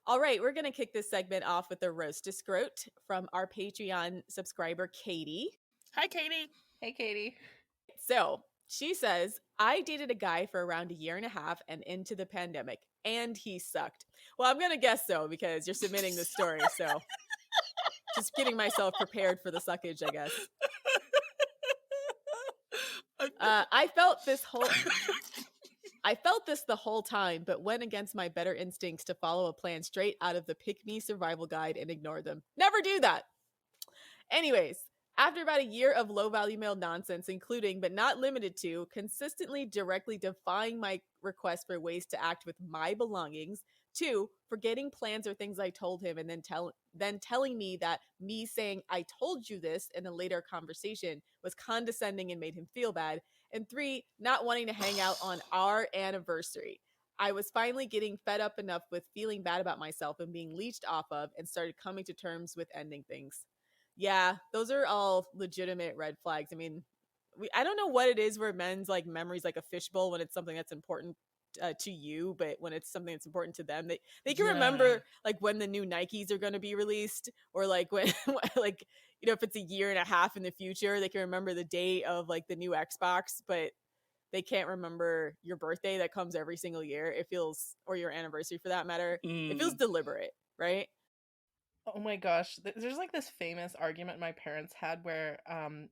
All right, we're going to kick this segment off with a Roastus Scrotus from our Patreon subscriber, Katie. Hi, Katie. Hey, Katie. So she says, I dated a guy for around a year and a half and into the pandemic, and he sucked. Well, I'm going to guess so because you're submitting this story. So just getting myself prepared for the suckage, I guess. I felt this the whole time, but went against my better instincts to follow a plan straight out of the Pick Me survival guide and ignore them. Never do that. Anyways, after about a year of low-value male nonsense, including, but not limited to, consistently directly defying my request for ways to act with my belongings, 2, forgetting plans or things I told him, and then telling me that me saying I told you this in a later conversation was condescending and made him feel bad, and 3, not wanting to hang out on our anniversary. I was finally getting fed up enough with feeling bad about myself and being leached off of, and started coming to terms with ending things. Yeah, those are all legitimate red flags. I mean, I don't know what it is where men's like memories like a fishbowl when it's something that's important to you, but when it's something that's important to them, they can remember like when the new Nikes are going to be released, or like when like, you know, if it's a year and a half in the future, they can remember the date of like the new Xbox, but they can't remember your birthday that comes every single year. It feels, or your anniversary for that matter. It feels deliberate, right? Oh my gosh, there's like this famous argument my parents had where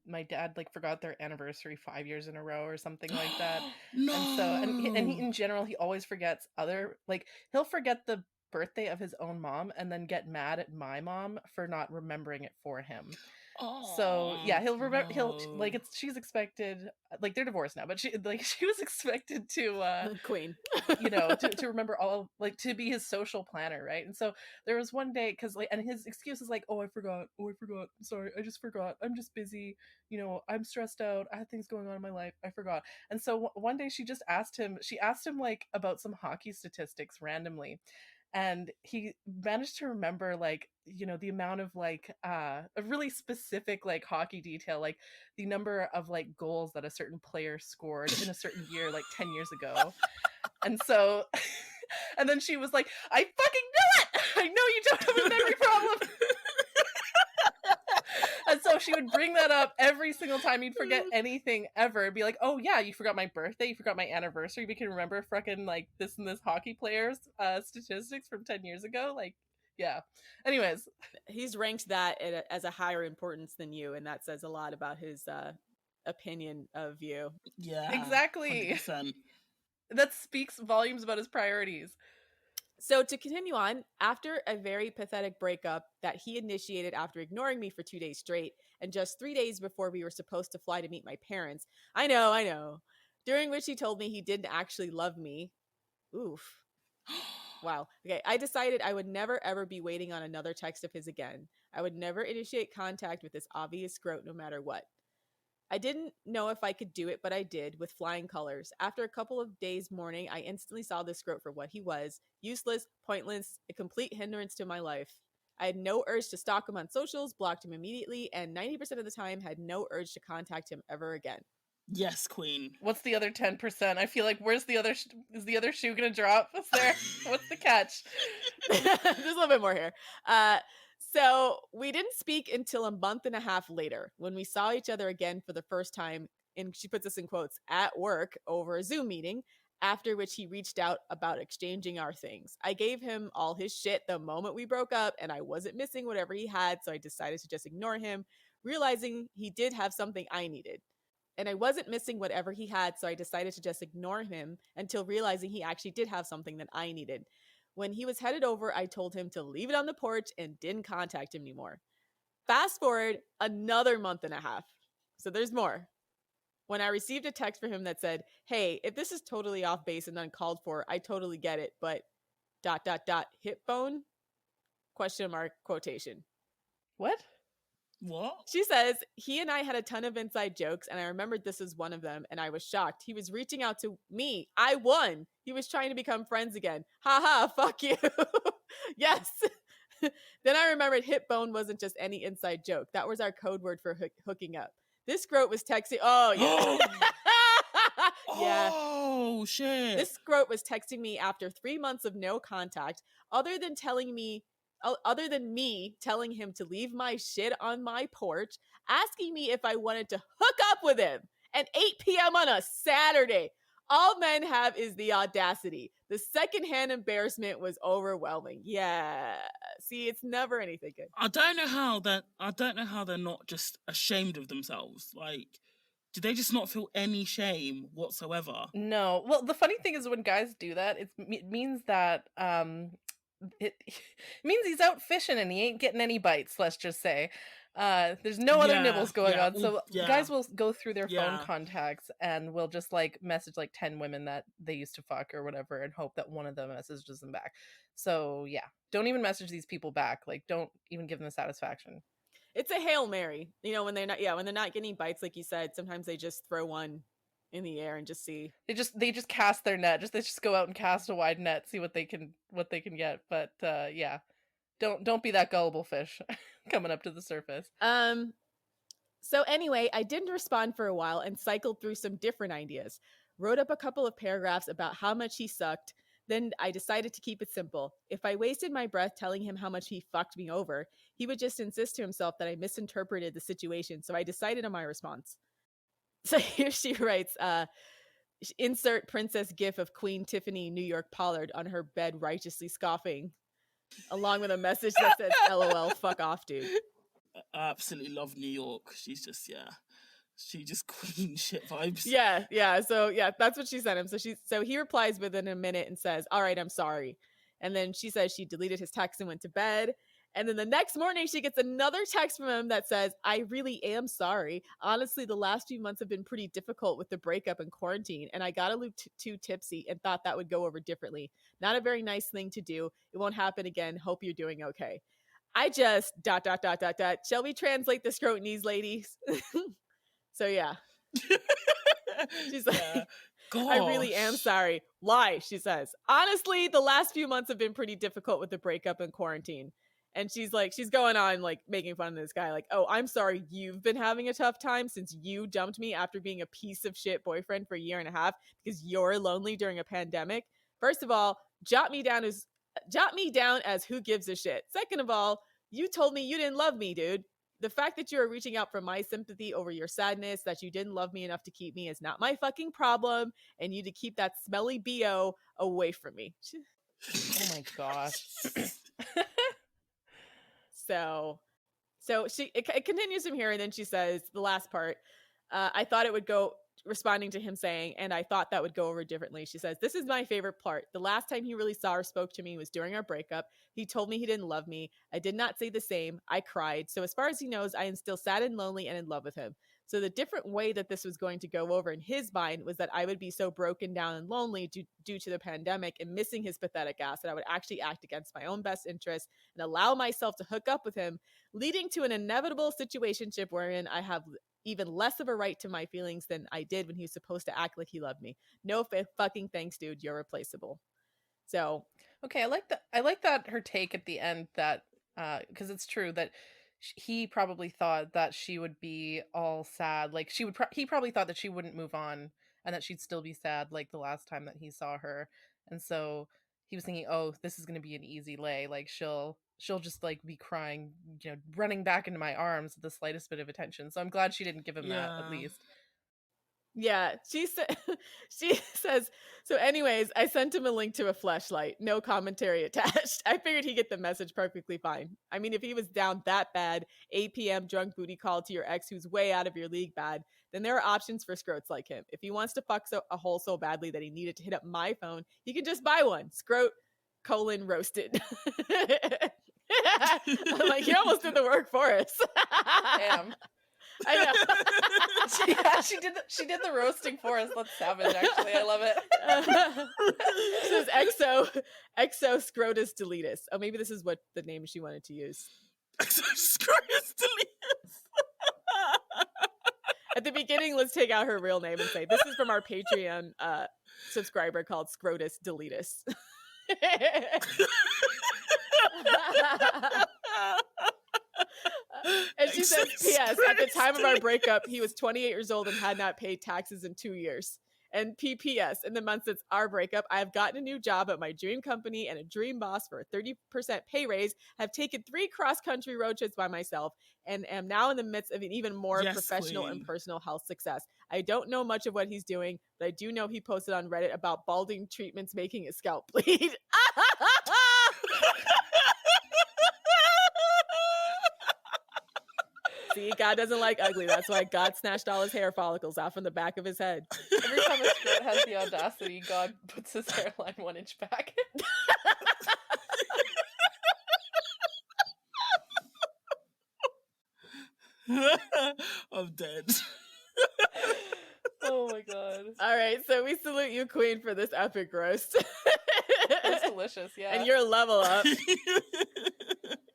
my dad like forgot their anniversary 5 years in a row or something like that. No. And he in general, he always forgets he'll forget the birthday of his own mom and then get mad at my mom for not remembering it for him. So yeah, he'll remember. She's expected, like they're divorced now, but she was expected to queen, to remember all, like to be his social planner, right? And so there was one day and his excuse is like, I forgot, sorry, I just forgot, I'm just busy, I'm stressed out, I had things going on in my life, I forgot. And so one day she asked him like about some hockey statistics randomly. And he managed to remember the amount of a really specific like hockey detail, like the number of like goals that a certain player scored in a certain year, like 10 years ago. And so, and then she was like, I fucking knew it! I know you don't have a memory problem! And so she would bring that up every single time you'd forget anything ever. It'd be like, oh yeah, you forgot my birthday, you forgot my anniversary, we can remember fucking like this and this hockey player's statistics from 10 years ago. Like, yeah. Anyways. He's ranked that as a higher importance than you, and that says a lot about his opinion of you. Yeah. Exactly. 100%. That speaks volumes about his priorities. So to continue on, after a very pathetic breakup that he initiated after ignoring me for 2 days straight, and just 3 days before we were supposed to fly to meet my parents, I know, during which he told me he didn't actually love me. Oof. Wow. Okay, I decided I would never ever be waiting on another text of his again. I would never initiate contact with this obvious scrote no matter what. I didn't know if I could do it, but I did, with flying colors. After a couple of days mourning, I instantly saw this scrote for what he was: useless, pointless, a complete hindrance to my life. I had no urge to stalk him on socials, blocked him immediately, and 90% of the time had no urge to contact him ever again. Yes, queen. What's the other 10%? I feel like is the other shoe gonna drop? What's the catch? There's a little bit more here. So we didn't speak until a month and a half later, when we saw each other again for the first time, and she puts this in quotes, at work over a Zoom meeting, after which he reached out about exchanging our things. I gave him all his shit the moment we broke up, and I wasn't missing whatever he had, so I decided to just ignore him, realizing he did have something I needed. And I wasn't missing whatever he had, so I decided to just ignore him until realizing he actually did have something that I needed. When he was headed over, I told him to leave it on the porch and didn't contact him anymore. Fast forward another month and a half. So there's more. When I received a text from him that said, hey, if this is totally off base and uncalled for, I totally get it, but ... hip bone? ? Quotation. What? She says, he and I had a ton of inside jokes, and I remembered this was one of them, and I was shocked. He was reaching out to me. I won. He was trying to become friends again. Haha, fuck you. Yes. Then I remembered hip bone wasn't just any inside joke. That was our code word for hooking up. This scrote was texting. Oh, yeah. Yeah. Oh shit. This scrote was texting me after 3 months of no contact, other than me telling him to leave my shit on my porch, asking me if I wanted to hook up with him at 8 p.m. on a Saturday. All men have is the audacity. The secondhand embarrassment was overwhelming. Yeah. See, it's never anything good. I don't know how they're not just ashamed of themselves. Like, do they just not feel any shame whatsoever? No. Well, the funny thing is when guys do that, it means that it means he's out fishing and he ain't getting any bites, let's just say. There's no other nibbles going on. So guys will go through their phone contacts and will just like message like 10 women that they used to fuck or whatever and hope that one of them messages them back. So yeah, don't even message these people back. Like, don't even give them the satisfaction. It's a Hail Mary. You know, when they're not getting bites, like you said, sometimes they just throw one in the air and just see. They just cast their net. They just go out and cast a wide net, see what they can get. But yeah. Don't be that gullible fish coming up to the surface. So anyway, I didn't respond for a while and cycled through some different ideas. Wrote up a couple of paragraphs about how much he sucked. Then I decided to keep it simple. If I wasted my breath telling him how much he fucked me over, he would just insist to himself that I misinterpreted the situation. So I decided on my response. So here she writes, insert princess gif of Queen Tiffany New York Pollard on her bed righteously scoffing, along with a message that says, LOL, fuck off, dude. I absolutely love New York. She's just, she just queen shit vibes. Yeah. So yeah, that's what she sent him. So he replies within a minute and says, all right, I'm sorry. And then she says she deleted his text and went to bed. And then the next morning she gets another text from him that says, I really am sorry. Honestly, the last few months have been pretty difficult with the breakup and quarantine, and I got a little too tipsy and thought that would go over differently. Not a very nice thing to do. It won't happen again. Hope you're doing okay. I just ... Shall we translate the scrotinies, ladies? So yeah. She's like, I really am sorry. Why? She says, honestly, the last few months have been pretty difficult with the breakup and quarantine. And she's going on like making fun of this guy. Like, oh, I'm sorry you've been having a tough time since you dumped me after being a piece of shit boyfriend for a year and a half because you're lonely during a pandemic. First of all, jot me down as who gives a shit. Second of all, you told me you didn't love me, dude. The fact that you are reaching out for my sympathy over your sadness, that you didn't love me enough to keep me, is not my fucking problem, and you to keep that smelly BO away from me. Oh my gosh. So it continues from here, and then she says the last part. I thought it would go, responding to him saying, and I thought that would go over differently. She says, this is my favorite part. The last time he really saw or spoke to me was during our breakup. He told me he didn't love me. I did not say the same. I cried. So as far as he knows, I am still sad and lonely and in love with him. So the different way that this was going to go over in his mind was that I would be so broken down and lonely due to the pandemic and missing his pathetic ass that I would actually act against my own best interest and allow myself to hook up with him, leading to an inevitable situationship wherein I have even less of a right to my feelings than I did when he was supposed to act like he loved me. No fucking thanks, dude. You're replaceable. So okay, I like that her take at the end, that because it's true that he probably thought that she would be all sad, like he probably thought that she wouldn't move on and that she'd still be sad like the last time that he saw her, and so he was thinking, oh, this is going to be an easy lay, like she'll just like be crying, running back into my arms at the slightest bit of attention. So I'm glad she didn't give him that, at least. Yeah, she says, so anyways, I sent him a link to a fleshlight, no commentary attached. I figured he'd get the message perfectly fine. I mean, if he was down that bad, 8 p.m. drunk booty call to your ex who's way out of your league bad, then there are options for scrotes like him. If he wants to fuck a hole so badly that he needed to hit up my phone, he can just buy one. Scrote : roasted. I'm like, you almost did the work for us. Damn. I know. Yeah, she did the roasting for us. That's savage, actually. I love it. This is Exo Scrotus Deletus. Oh, maybe this is what the name she wanted to use. Exo Scrotus Deletus. At the beginning, let's take out her real name and say, this is from our Patreon subscriber called Scrotus Deletus. And she says, P.S. At the time of our breakup, he was 28 years old and had not paid taxes in 2 years. And PPS, in the month since our breakup, I have gotten a new job at my dream company and a dream boss for a 30% pay raise, have taken 3 cross-country road trips by myself, and am now in the midst of an even more Yes, professional and queen. personal health success. I don't know much of what he's doing, but I do know he posted on Reddit about balding treatments making his scalp bleed. See, God doesn't like ugly. That's why God snatched all his hair follicles out from the back of his head. Every time a scrot has the audacity, God puts his hairline 1 inch back. I'm dead. Oh my god. All right, so we salute you, Queen, for this epic roast. That's delicious, yeah. And you're a level up.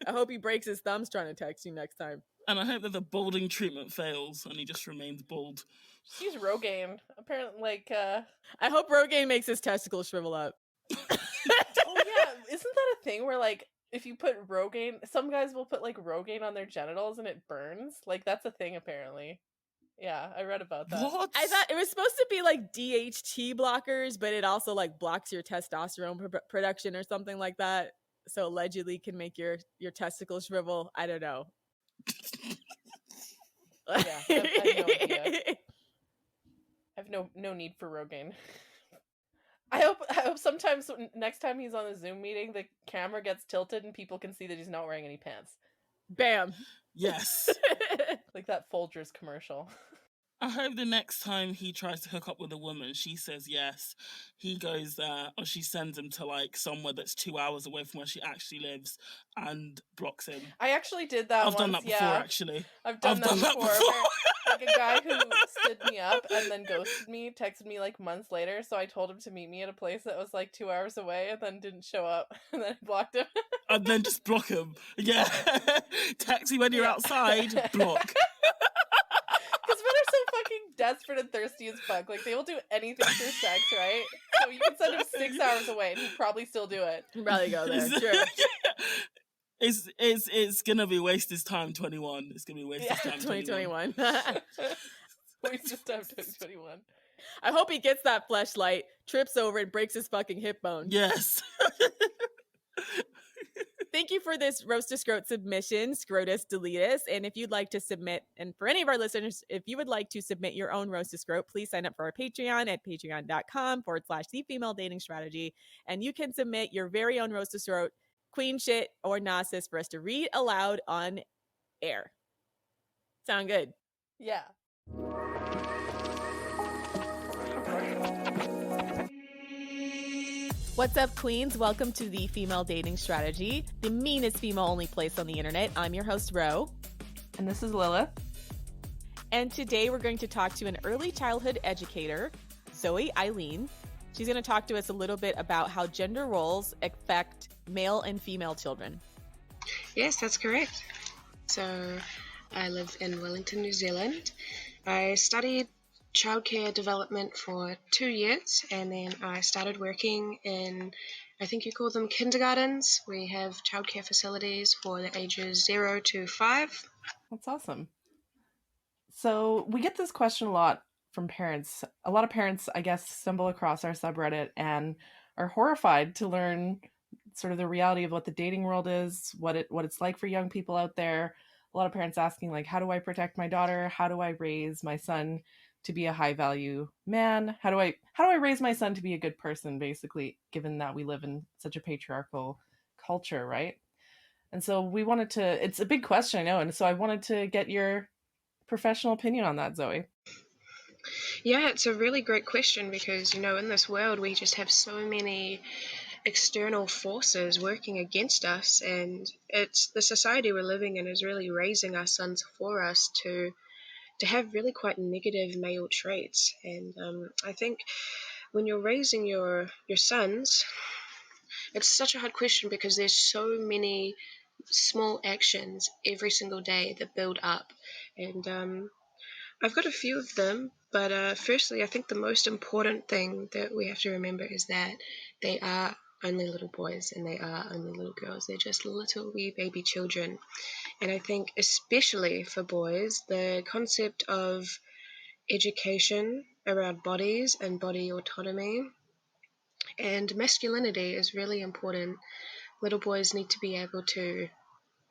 I hope he breaks his thumbs trying to text you next time. And I hope that the balding treatment fails and he just remains bald. Just use Rogaine. Apparently, like, I hope Rogaine makes his testicles shrivel up. oh yeah, isn't that a thing where, like, if you put Rogaine, some guys will put, like, Rogaine on their genitals and it burns? Like, that's a thing, apparently. Yeah, I read about that. What? I thought it was supposed to be like DHT blockers, but it also like blocks your testosterone production or something like that. So allegedly can make your testicles shrivel. I don't know. Yeah, I have no idea. I have no need for Rogaine. I hope sometimes next time he's on a Zoom meeting, the camera gets tilted and people can see that he's not wearing any pants. Bam. Yes. Like that Folgers commercial. I hope the next time he tries to hook up with a woman, she says yes. He goes there, or she sends him to like somewhere that's 2 hours away from where she actually lives and blocks him. I actually did that I've once, done that before, actually. I've done that before. Like a guy who stood me up and then ghosted me, texted me like months later, so I told him to meet me at a place that was like 2 hours away and then didn't show up, and then I blocked him. And then just block him. Yeah. Taxi when you're outside, block. Because men are so fucking desperate and thirsty as fuck. Like, they will do anything for sex, right? So you can send him 6 hours away and he'd probably still do it. He'd probably go there, sure. It's gonna be waste his time 21. It's gonna be waste his time 2021. Waste his time 2021. I hope he gets that fleshlight, trips over it, breaks his fucking hip bone. Yes. Thank you for this Roastus Scrotus submission, Scrotus Deletus. And if you'd like to submit, and for any of our listeners, if you would like to submit your own Roastus Scrote, please sign up for our Patreon at patreon.com/the female dating strategy. And you can submit your very own Roastus Scrote, queen shit or Gnosis, for us to read aloud on air. Sound good? Yeah. What's up, queens? Welcome to the Female Dating Strategy, the meanest female-only place on the internet. I'm your host, Ro. And this is Lilith. And today we're going to talk to an early childhood educator, Zoe Eileen. She's going to talk to us a little bit about how gender roles affect male and female children. Yes, that's correct. So I live in Wellington, New Zealand. I studied childcare development for 2 years, and then I started working in, I think you call them kindergartens. We have childcare facilities for the ages 0 to 5. That's awesome. So we get this question a lot from parents. A lot of parents, I guess, stumble across our subreddit and are horrified to learn sort of the reality of what the dating world is, what it's like for young people out there. A lot of parents asking, like, how do I protect my daughter? How do I raise my son to be a high value man? How do I raise my son to be a good person, basically, given that we live in such a patriarchal culture, right? And so we wanted to, it's a big question, I know, and so I wanted to get your professional opinion on that, Zoe. Yeah, it's a really great question because, in this world we just have so many external forces working against us, and it's the society we're living in is really raising our sons for us to have really quite negative male traits. And I think when you're raising your sons, it's such a hard question because there's so many small actions every single day that build up. And I've got a few of them, but firstly, I think the most important thing that we have to remember is that they are only little boys and they are only little girls. They're just little wee baby children. And I think especially for boys, the concept of education around bodies and body autonomy. And masculinity is really important. Little boys need to be able to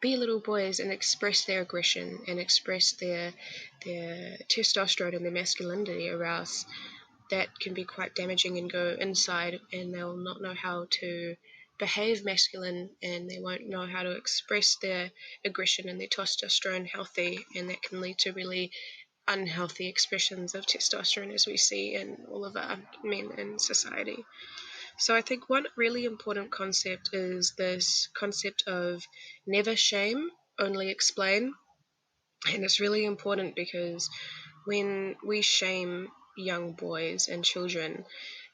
be little boys and express their aggression and express their testosterone and their masculinity, or else that can be quite damaging and go inside, and they'll not know how to behave masculine, and they won't know how to express their aggression and their testosterone healthy, and that can lead to really unhealthy expressions of testosterone, as we see in all of our men in society. So I think one really important concept is this concept of never shame, only explain. And it's really important because when we shame young boys and children,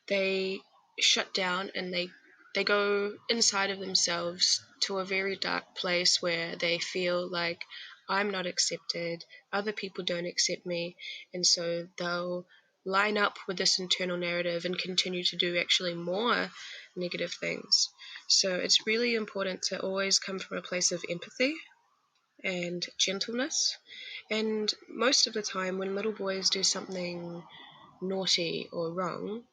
they shut down and they go inside of themselves to a very dark place where they feel like, I'm not accepted, other people don't accept me, and so they'll line up with this internal narrative and continue to do actually more negative things. So it's really important to always come from a place of empathy and gentleness. And most of the time when little boys do something naughty or wrong,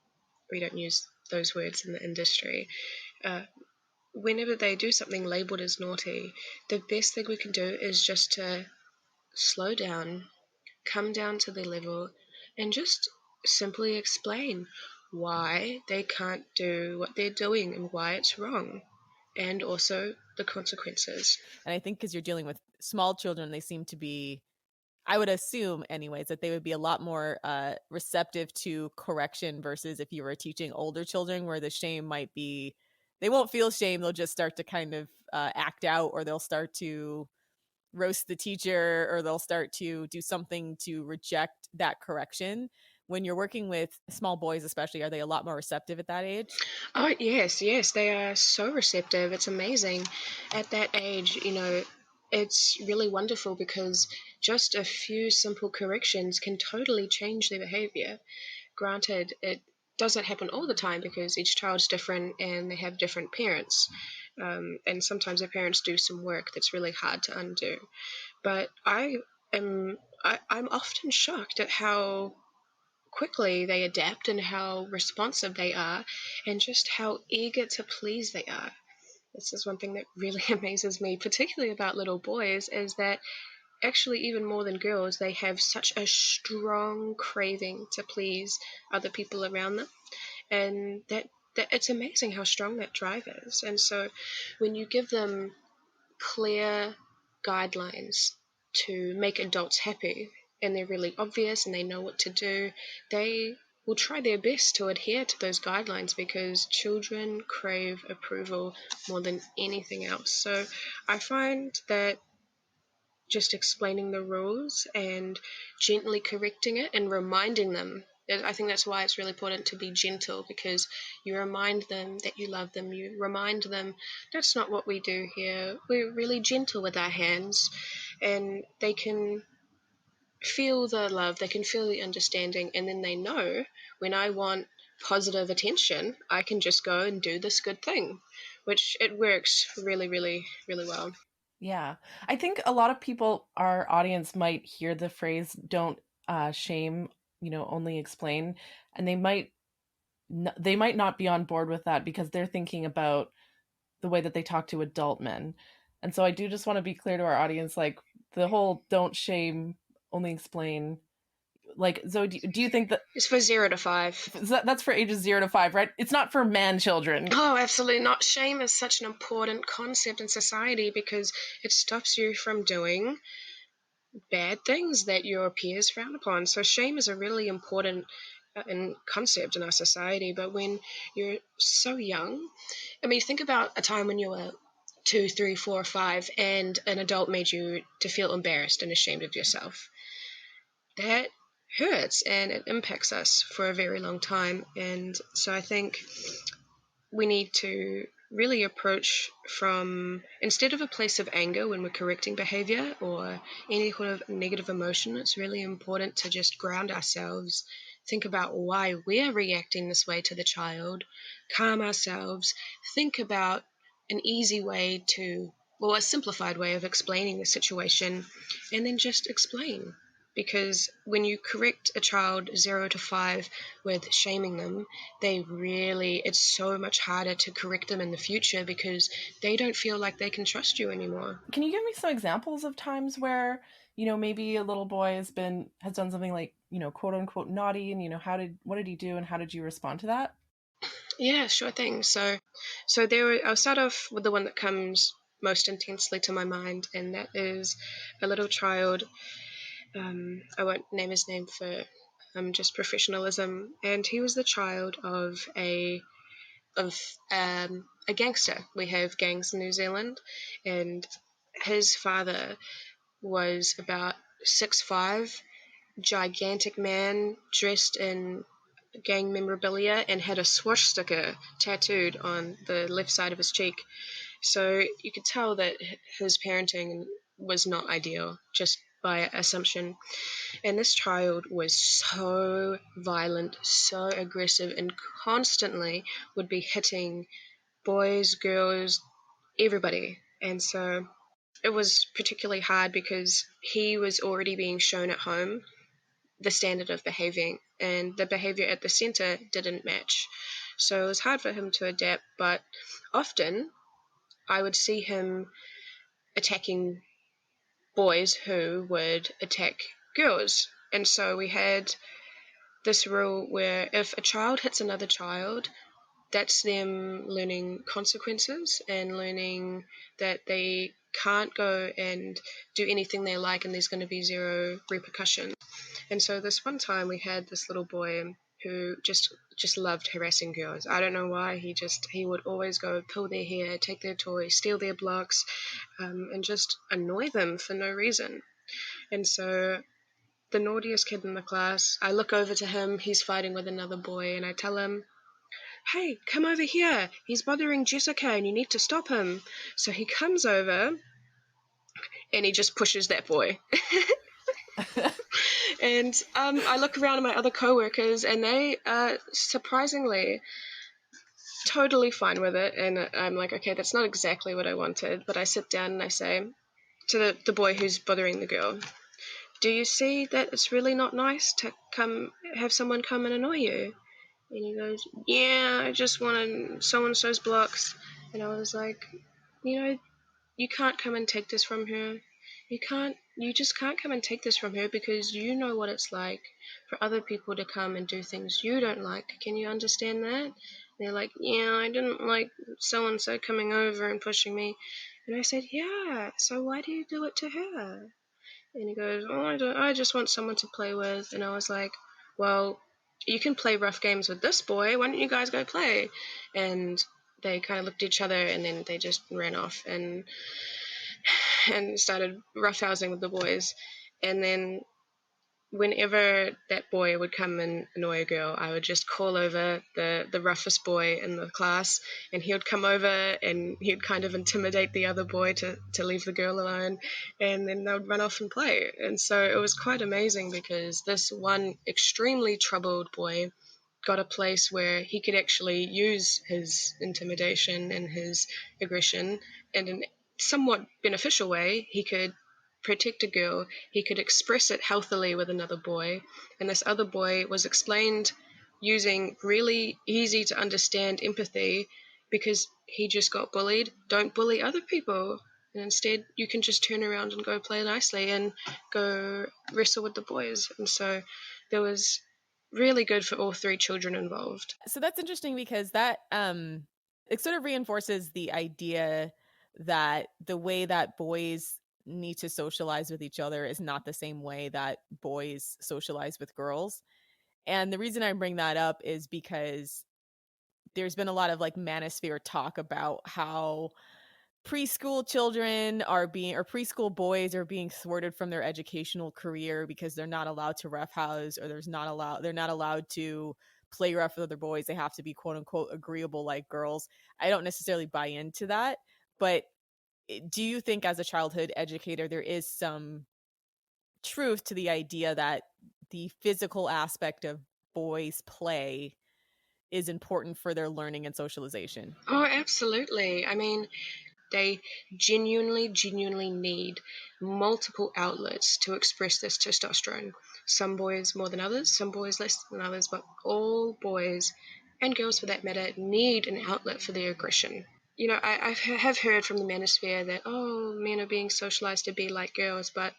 we don't use those words in the industry, whenever they do something labeled as naughty, the best thing we can do is just to slow down, come down to their level, and just simply explain why they can't do what they're doing and why it's wrong, and also the consequences. And I think because you're dealing with small children, they seem to be, I would assume anyways, that they would be a lot more receptive to correction versus if you were teaching older children, where the shame might be, they won't feel shame, they'll just start to kind of act out, or they'll start to roast the teacher, or they'll start to do something to reject that correction. When you're working with small boys especially, are they a lot more receptive at that age? Oh, yes, they are so receptive. It's amazing. At that age, it's really wonderful because just a few simple corrections can totally change their behavior. Granted, it doesn't happen all the time because each child's different and they have different parents. And sometimes their parents do some work that's really hard to undo. But I'm often shocked at how quickly they adapt and how responsive they are and just how eager to please they are. This is one thing that really amazes me, particularly about little boys, is that actually even more than girls, they have such a strong craving to please other people around them, and that it's amazing how strong that drive is. And so when you give them clear guidelines to make adults happy, and they're really obvious and they know what to do, they will try their best to adhere to those guidelines because children crave approval more than anything else. So I find that just explaining the rules and gently correcting it and reminding them. I think that's why it's really important to be gentle, because you remind them that you love them. You remind them that's not what we do here. We're really gentle with our hands, and they can feel the love, they can feel the understanding, and then they know when I want positive attention, I can just go and do this good thing, which it works really, really, really well. Yeah. I think a lot of people, our audience, might hear the phrase don't shame, only explain, and they might not be on board with that because they're thinking about the way that they talk to adult men. And so I do just want to be clear to our audience, like the whole don't shame, only explain. Like, Zoe, do you think that It's for 0 to 5. that's for ages 0 to 5, right? It's not for man children. Oh, absolutely not. Shame is such an important concept in society because it stops you from doing bad things that your peers frown upon. So shame is a really important concept in our society. But when you're so young, I mean, think about a time when you were 2, 3, 4, 5, and an adult made you to feel embarrassed and ashamed of yourself. That hurts and it impacts us for a very long time. And so I think we need to really approach from, instead of a place of anger when we're correcting behavior or any kind of negative emotion, it's really important to just ground ourselves, think about why we're reacting this way to the child, calm ourselves, think about an easy way to, well, a simplified way of explaining the situation, and then just explain. because when you correct a child 0 to 5 with shaming them, it's so much harder to correct them in the future because they don't feel like they can trust you anymore. Can you give me some examples of times where, maybe a little boy has done something like, quote unquote naughty, and, what did he do and how did you respond to that? Yeah, sure thing. I'll start off with the one that comes most intensely to my mind, and that is a little child. I won't name his name for just professionalism, and he was the child of a gangster. We have gangs in New Zealand, and his father was about 6'5", gigantic man dressed in gang memorabilia and had a swastika tattooed on the left side of his cheek. So you could tell that his parenting was not ideal, just by assumption. And this child was so violent, so aggressive, and constantly would be hitting boys, girls, everybody. And so it was particularly hard because he was already being shown at home the standard of behaving, and the behavior at the center didn't match. So it was hard for him to adapt, but often I would see him attacking boys who would attack girls. And so we had this rule where if a child hits another child, that's them learning consequences and learning that they can't go and do anything they like and there's going to be zero repercussion. And so this one time we had this little boy who just loved harassing girls. I don't know why. He would always go pull their hair, take their toys, steal their blocks, and just annoy them for no reason. And so the naughtiest kid in the class, I look over to him, he's fighting with another boy, and I tell him, "Hey, come over here. He's bothering Jessica and you need to stop him." So he comes over and he just pushes that boy. And I look around at my other coworkers and they are surprisingly totally fine with it. And I'm like, okay, that's not exactly what I wanted. But I sit down and I say to the boy who's bothering the girl, "Do you see that it's really not nice to have someone come and annoy you?" And he goes, "Yeah, I just wanted so-and-so's blocks." And I was like, you can't come and take this from her. You just can't come and take this from her because you know what it's like for other people to come and do things you don't like. Can you understand that? And they're like, "Yeah, I didn't like so-and-so coming over and pushing me." And I said, "Yeah, so why do you do it to her?" And he goes, "Oh, I just want someone to play with." And I was like, "Well, you can play rough games with this boy. Why don't you guys go play?" And they kind of looked at each other and then they just ran off and started roughhousing with the boys. And then whenever that boy would come and annoy a girl, I would just call over the roughest boy in the class, and he would come over and he'd kind of intimidate the other boy to leave the girl alone, and then they would run off and play. And so it was quite amazing because this one extremely troubled boy got a place where he could actually use his intimidation and his aggression in a somewhat beneficial way. He could protect a girl, he could express it healthily with another boy, and this other boy was explained using really easy to understand empathy because he just got bullied. Don't bully other people, and instead you can just turn around and go play nicely and go wrestle with the boys. And so there was really good for all three children involved. So that's interesting because that it sort of reinforces the idea that the way that boys need to socialize with each other is not the same way that boys socialize with girls. And the reason I bring that up is because there's been a lot of like manosphere talk about how preschool children or preschool boys are being thwarted from their educational career because they're not allowed to roughhouse, or they're not allowed to play rough with other boys. They have to be quote unquote agreeable like girls. I don't necessarily buy into that, but do you think as a childhood educator there is some truth to the idea that the physical aspect of boys' play is important for their learning and socialization? Oh, absolutely. I mean, they genuinely need multiple outlets to express this testosterone. Some boys more than others, some boys less than others, but all boys, and girls for that matter, need an outlet for their aggression. I have heard from the manosphere that, oh, men are being socialized to be like girls, but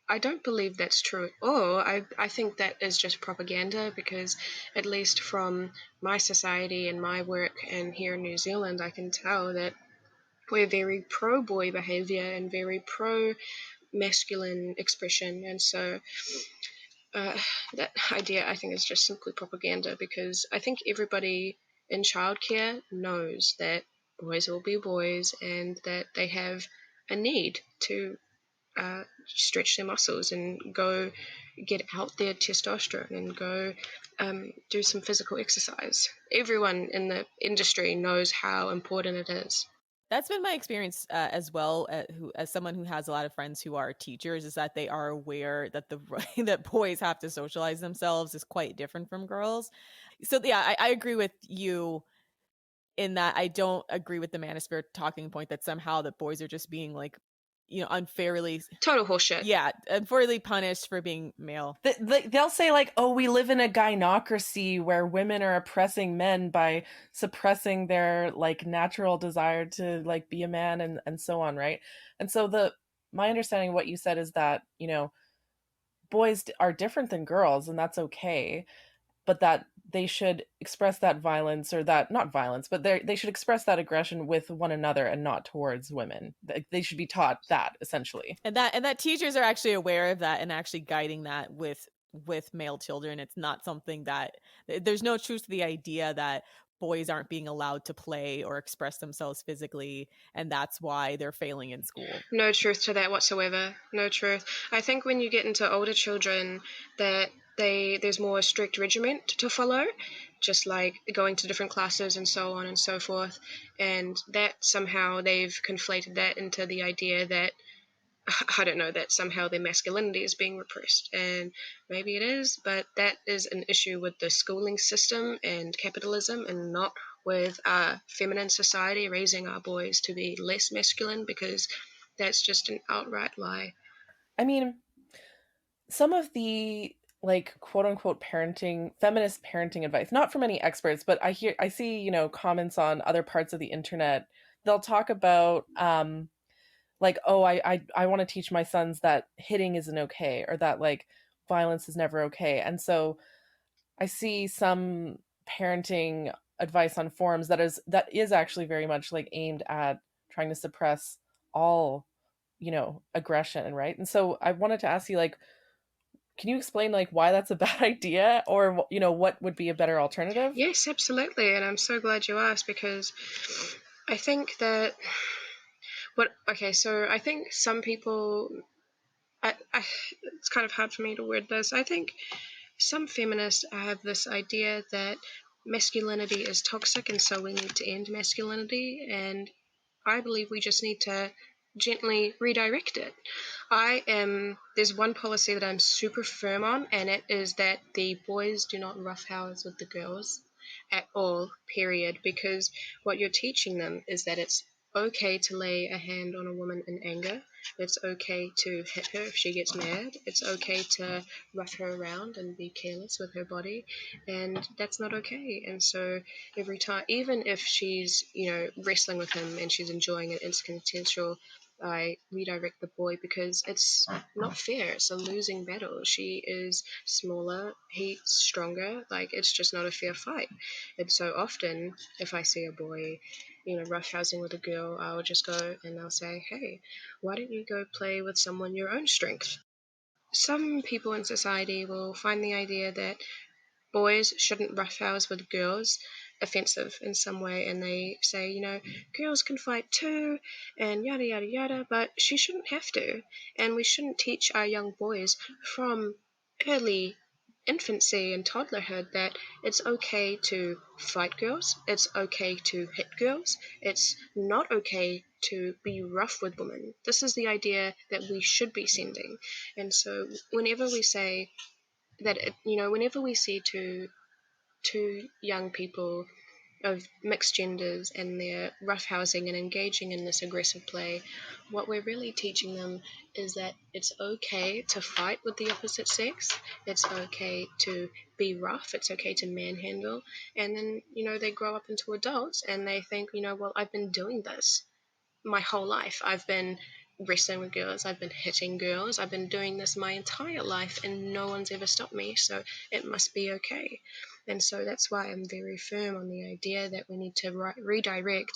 I don't believe that's true at all. I think that is just propaganda because, at least from my society and my work and here in New Zealand, I can tell that we're very pro boy behavior and very pro masculine expression. And so that idea, I think, is just simply propaganda because I think everybody in childcare knows that boys will be boys and that they have a need to stretch their muscles and go get out their testosterone and go do some physical exercise. Everyone in the industry knows how important it is. That's been my experience as well, as someone who has a lot of friends who are teachers, is that they are aware that the that boys have to socialize themselves is quite different from girls. So yeah, I agree with you in that I don't agree with the manosphere talking point that somehow that boys are just being like, unfairly Total horseshit. Yeah, unfairly punished for being male. They'll say like, oh, we live in a gynocracy where women are oppressing men by suppressing their like natural desire to like be a man and so on, right? And so my understanding of what you said is that, boys are different than girls and that's okay, but that they should express that violence, or that, not violence, but they should express that aggression with one another and not towards women. They should be taught that, essentially. And that teachers are actually aware of that and actually guiding that with male children. It's not something that, there's no truth to the idea that boys aren't being allowed to play or express themselves physically, and that's why they're failing in school. No truth to that whatsoever. No truth. I think when you get into older children, that there's more strict regiment to follow, just like going to different classes and so on and so forth, and that somehow they've conflated that into the idea that, I don't know, that somehow their masculinity is being repressed, and maybe it is, but that is an issue with the schooling system and capitalism, and not with our feminine society raising our boys to be less masculine, because that's just an outright lie. I mean, some of the like quote unquote feminist parenting advice, not from any experts, but I see, comments on other parts of the internet. They'll talk about like, oh, I want to teach my sons that hitting isn't okay, or that like violence is never okay. And so I see some parenting advice on forums that is actually very much like aimed at trying to suppress all, aggression, right? And so I wanted to ask you, like, can you explain like why that's a bad idea, or what would be a better alternative? Yes, absolutely, and I'm so glad you asked, because I think that so I think some people, it's kind of hard for me to word this. I think some feminists have this idea that masculinity is toxic and so we need to end masculinity, and I believe we just need to gently redirect it. There's one policy that I'm super firm on, and it is that the boys do not roughhouse with the girls at all, period, because what you're teaching them is that it's okay to lay a hand on a woman in anger. It's okay to hit her if she gets mad. It's okay to rough her around and be careless with her body, and that's not okay. And so every time, even if she's, wrestling with him and she's enjoying it, it's consensual, I redirect the boy, because it's not fair. It's a losing battle. She is smaller, he's stronger. Like, it's just not a fair fight. And so often, if I see a boy, roughhousing with a girl, I'll just go and I'll say, hey, why don't you go play with someone your own strength? Some people in society will find the idea that boys shouldn't roughhouse with girls offensive in some way, and they say, girls can fight too, and yada yada yada, but she shouldn't have to, and we shouldn't teach our young boys from early infancy and toddlerhood that it's okay to fight girls, it's okay to hit girls, it's not okay to be rough with women. This is the idea that we should be sending. And so whenever we say that, whenever we see two young people of mixed genders and their roughhousing and engaging in this aggressive play, what we're really teaching them is that it's okay to fight with the opposite sex. It's okay to be rough. It's okay to manhandle. And then, they grow up into adults and they think, well, I've been doing this my whole life. I've been wrestling with girls. I've been hitting girls. I've been doing this my entire life and no one's ever stopped me. So it must be okay. And so that's why I'm very firm on the idea that we need to redirect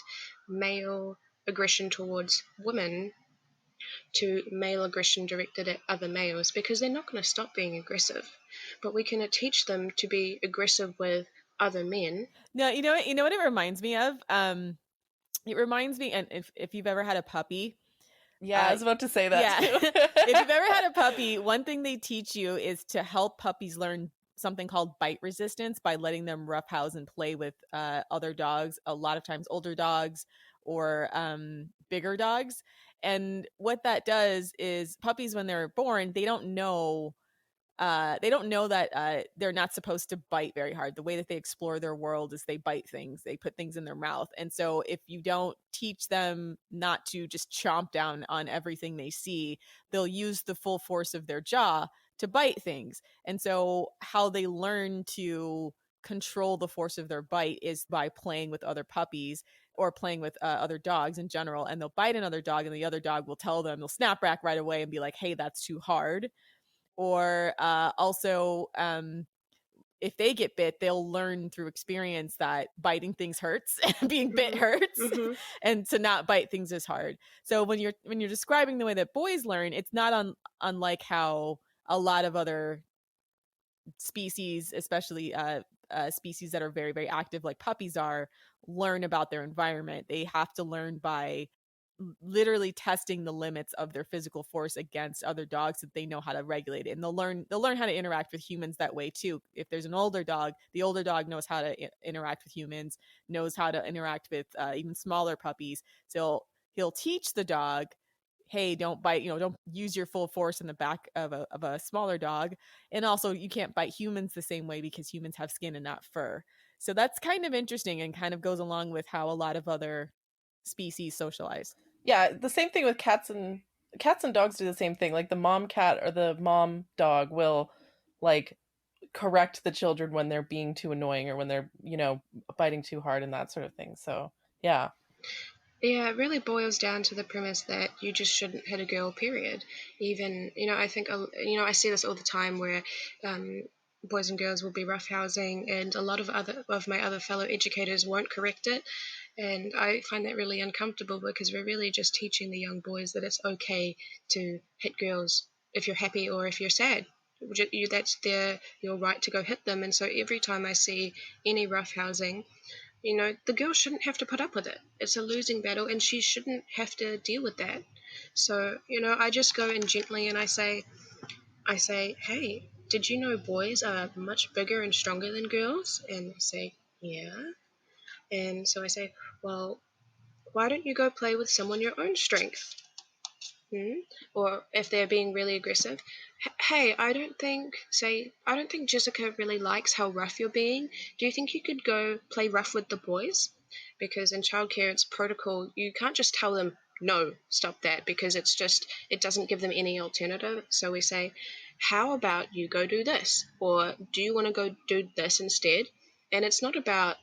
male aggression towards women to male aggression directed at other males, because they're not going to stop being aggressive. But we can teach them to be aggressive with other men. No, you know what it reminds me of? It reminds me, and if you've ever had a puppy. Yeah, I was about to say that too. If you've ever had a puppy, one thing they teach you is to help puppies learn something called bite resistance by letting them roughhouse and play with other dogs, a lot of times older dogs or bigger dogs. And what that does is puppies, when they're born, they don't know that they're not supposed to bite very hard. The way that they explore their world is they bite things, they put things in their mouth. And so if you don't teach them not to just chomp down on everything they see, they'll use the full force of their jaw to bite things. And so how they learn to control the force of their bite is by playing with other puppies or playing with other dogs in general. And they'll bite another dog and the other dog will tell them, they'll snap back right away and be like, hey, that's too hard. Or also, if they get bit, they'll learn through experience that biting things hurts and being bit hurts, and to not bite things is hard. So when you're describing the way that boys learn, it's not unlike how a lot of other species, especially species that are very, very active like puppies are, learn about their environment. They have to learn by literally testing the limits of their physical force against other dogs so that they know how to regulate it. And they'll learn how to interact with humans that way too. If there's an older dog, the older dog knows how to interact with humans, knows how to interact with even smaller puppies. So he'll teach the dog, hey, don't bite, don't use your full force in the back of a smaller dog. And also you can't bite humans the same way because humans have skin and not fur. So that's kind of interesting and kind of goes along with how a lot of other species socialize. Yeah, the same thing with cats and dogs do the same thing. Like the mom cat or the mom dog will like correct the children when they're being too annoying or when they're, biting too hard and that sort of thing. So, yeah. Yeah, it really boils down to the premise that you just shouldn't hit a girl, period. Even, I think, I see this all the time where boys and girls will be roughhousing and a lot of my other fellow educators won't correct it. And I find that really uncomfortable because we're really just teaching the young boys that it's okay to hit girls if you're happy or if you're sad. That's your right to go hit them. And so every time I see any roughhousing, the girl shouldn't have to put up with it. It's a losing battle and she shouldn't have to deal with that. So, I just go in gently and I say, hey, did you know boys are much bigger and stronger than girls? And they say, yeah. And so I say, well, why don't you go play with someone your own strength? Or if they're being really aggressive, hey, I don't think Jessica really likes how rough you're being. Do you think you could go play rough with the boys? Because in childcare, it's protocol. You can't just tell them, no, stop that, because it doesn't give them any alternative. So we say, how about you go do this? Or do you want to go do this instead? And it's not about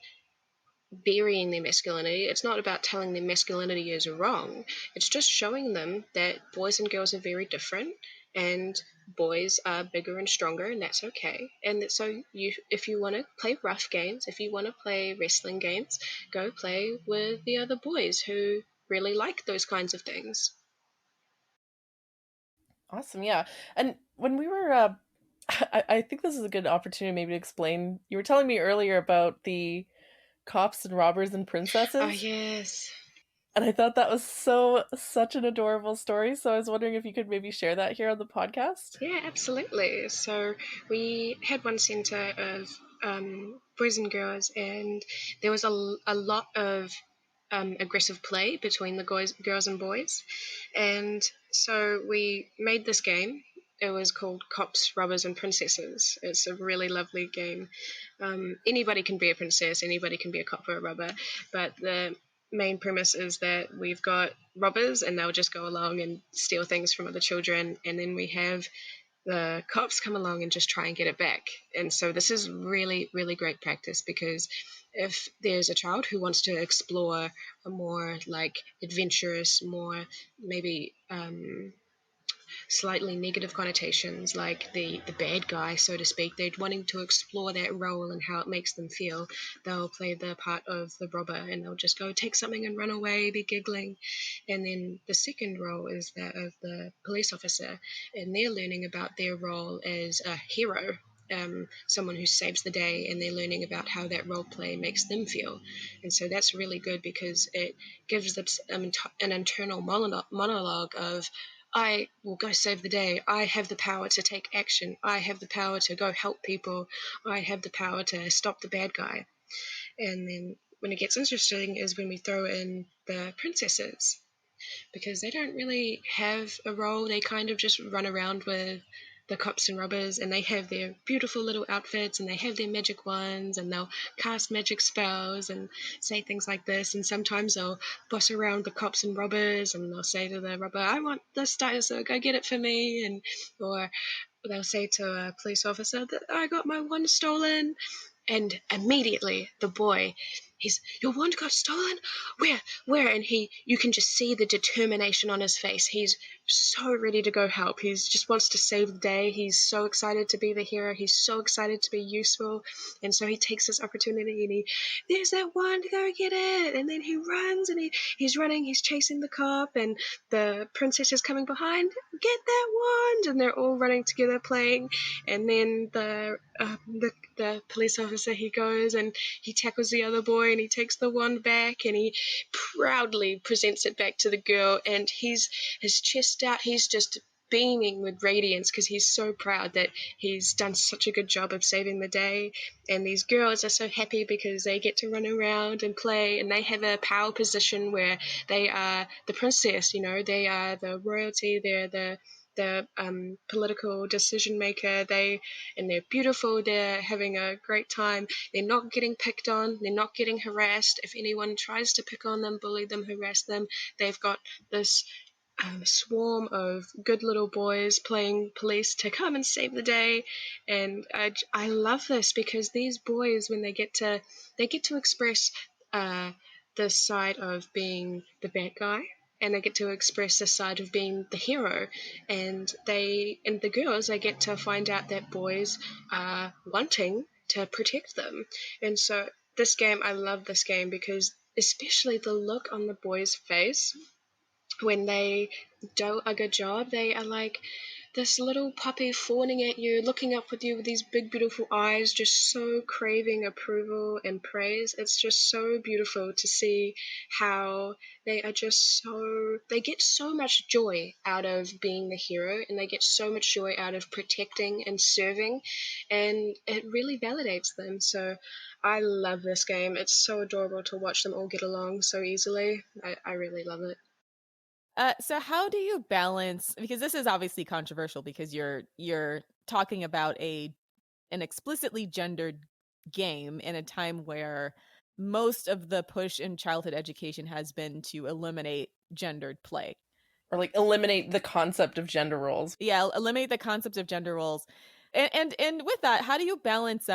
burying their masculinity. It's not about telling them masculinity is wrong. It's just showing them that boys and girls are very different and boys are bigger and stronger, and that's okay. And so if you want to play rough games, if you want to play wrestling games, go play with the other boys who really like those kinds of things. Awesome, yeah. And when we were I think this is a good opportunity maybe to explain. You were telling me earlier about the cops and robbers and princesses. Oh, yes. And I thought that was such an adorable story. So I was wondering if you could maybe share that here on the podcast. Yeah, absolutely. So we had one center of boys and girls, and there was a lot of aggressive play between the girls and boys. And so we made this game It was called Cops, Robbers, and Princesses. It's a really lovely game. Anybody can be a princess, anybody can be a cop or a robber, but the main premise is that we've got robbers and they'll just go along and steal things from other children, and then we have the cops come along and just try and get it back. And so this is really, really great practice, because if there's a child who wants to explore a more like adventurous, more maybe slightly negative connotations, like the bad guy, so to speak, they're wanting to explore that role and how it makes them feel, they'll play the part of the robber and they'll just go take something and run away, be giggling. And then the second role is that of the police officer, and they're learning about their role as a hero, someone who saves the day, and they're learning about how that role play makes them feel. And so that's really good, because it gives them an internal monologue of, I will go save the day. I have the power to take action. I have the power to go help people. I have the power to stop the bad guy. And then when it gets interesting is when we throw in the princesses, because they don't really have a role. They kind of just run around with the cops and robbers, and they have their beautiful little outfits, and they have their magic wands, and they'll cast magic spells and say things like this. And sometimes they'll boss around the cops and robbers, and they'll say to the robber, I want this dinosaur, go get it for me. And or they'll say to a police officer that I got my wand stolen. And immediately the boy, your wand got stolen? Where? And you can just see the determination on his face. He's so ready to go help. He just wants to save the day. He's so excited to be the hero. He's so excited to be useful. And so he takes this opportunity and there's that wand, go get it. And then he runs and he's running, he's chasing the cop, and the princess is coming behind, get that wand. And they're all running together playing. And then the police officer, he goes and he tackles the other boy and he takes the wand back and he proudly presents it back to the girl, and his chest out, he's just beaming with radiance because he's so proud that he's done such a good job of saving the day. And these girls are so happy because they get to run around and play, and they have a power position where they are the princess, they are the royalty, they're the political decision maker. They're beautiful, they're having a great time, they're not getting picked on, they're not getting harassed. If anyone tries to pick on them, bully them, harass them, they've got this swarm of good little boys playing police to come and save the day. And I love this because these boys, when they get to express the side of being the bad guy, and they get to express the side of being the hero, and the girls, they get to find out that boys are wanting to protect them. And so this game, I love this game because especially the look on the boys' face when they do a good job. They are like this little puppy fawning at you, looking up with you with these big, beautiful eyes, just so craving approval and praise. It's just so beautiful to see how they are they get so much joy out of being the hero, and they get so much joy out of protecting and serving, and it really validates them. So I love this game. It's so adorable to watch them all get along so easily. I really love it. So how do you balance, because this is obviously controversial because you're talking about an explicitly gendered game in a time where most of the push in childhood education has been to eliminate gendered play, or like eliminate the concept of gender roles. Yeah, eliminate the concept of gender roles. And with that, how do you balance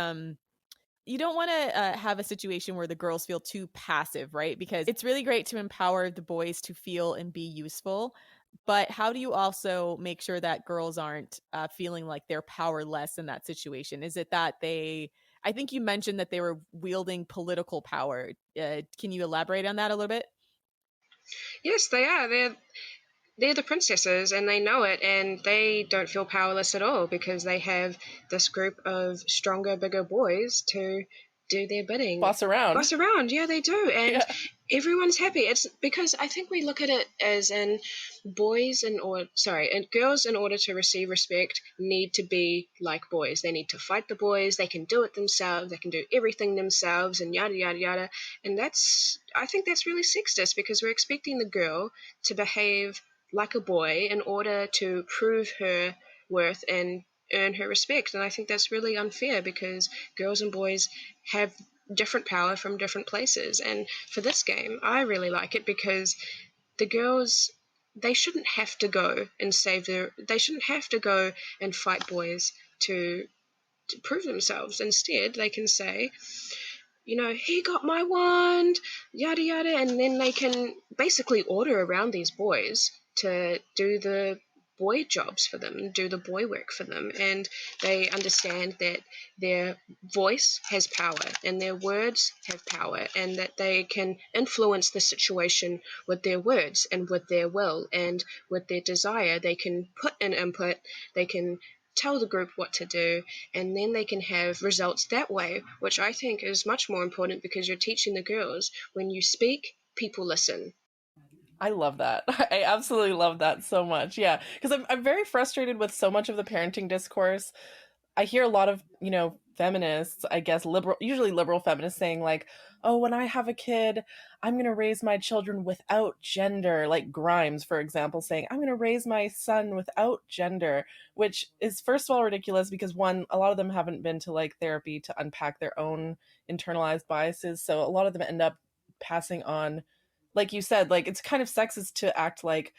you don't want to have a situation where the girls feel too passive, right? Because it's really great to empower the boys to feel and be useful. But how do you also make sure that girls aren't feeling like they're powerless in that situation? Is it that I think you mentioned that they were wielding political power. Can you elaborate on that a little bit? Yes, they are. They're the princesses, and they know it, and they don't feel powerless at all because they have this group of stronger, bigger boys to do their bidding. Boss around, yeah, they do. And everyone's happy. It's because I think we look at it as in girls, in order to receive respect, need to be like boys. They need to fight the boys. They can do it themselves. They can do everything themselves, and yada, yada, yada. And I think that's really sexist because we're expecting the girl to behave like a boy in order to prove her worth and earn her respect. And I think that's really unfair because girls and boys have different power from different places. And for this game, I really like it because the girls, they shouldn't have to go and they shouldn't have to go and fight boys to prove themselves. Instead, they can say, he got my wand, yada yada, and then they can basically order around these boys to do the boy jobs for them, do the boy work for them, and they understand that their voice has power and their words have power, and that they can influence the situation with their words and with their will and with their desire. They can put in input, they can tell the group what to do, and then they can have results that way, which I think is much more important because you're teaching the girls when you speak, people listen. I love that. I absolutely love that so much. Yeah, because I'm very frustrated with so much of the parenting discourse. I hear a lot of, feminists, I guess usually liberal feminists saying like, "Oh, when I have a kid, I'm going to raise my children without gender," like Grimes, for example, saying, "I'm going to raise my son without gender," which is first of all ridiculous because one, a lot of them haven't been to like therapy to unpack their own internalized biases, so a lot of them end up passing on, like you said, like it's kind of sexist to act like,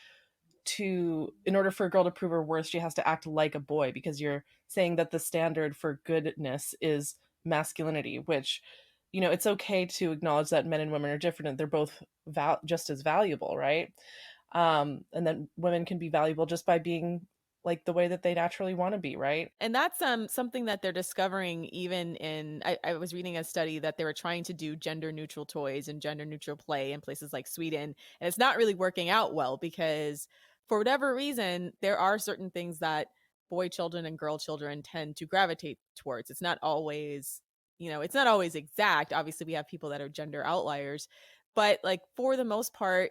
in order for a girl to prove her worth, she has to act like a boy because you're saying that the standard for goodness is masculinity, which, it's okay to acknowledge that men and women are different and they're both just as valuable, right? And then women can be valuable just by being like the way that they naturally want to be, right? And that's something that they're discovering even in, I was reading a study that they were trying to do gender neutral toys and gender neutral play in places like Sweden, and it's not really working out well because for whatever reason, there are certain things that boy children and girl children tend to gravitate towards. It's not always, it's not always exact. Obviously, we have people that are gender outliers, but like for the most part,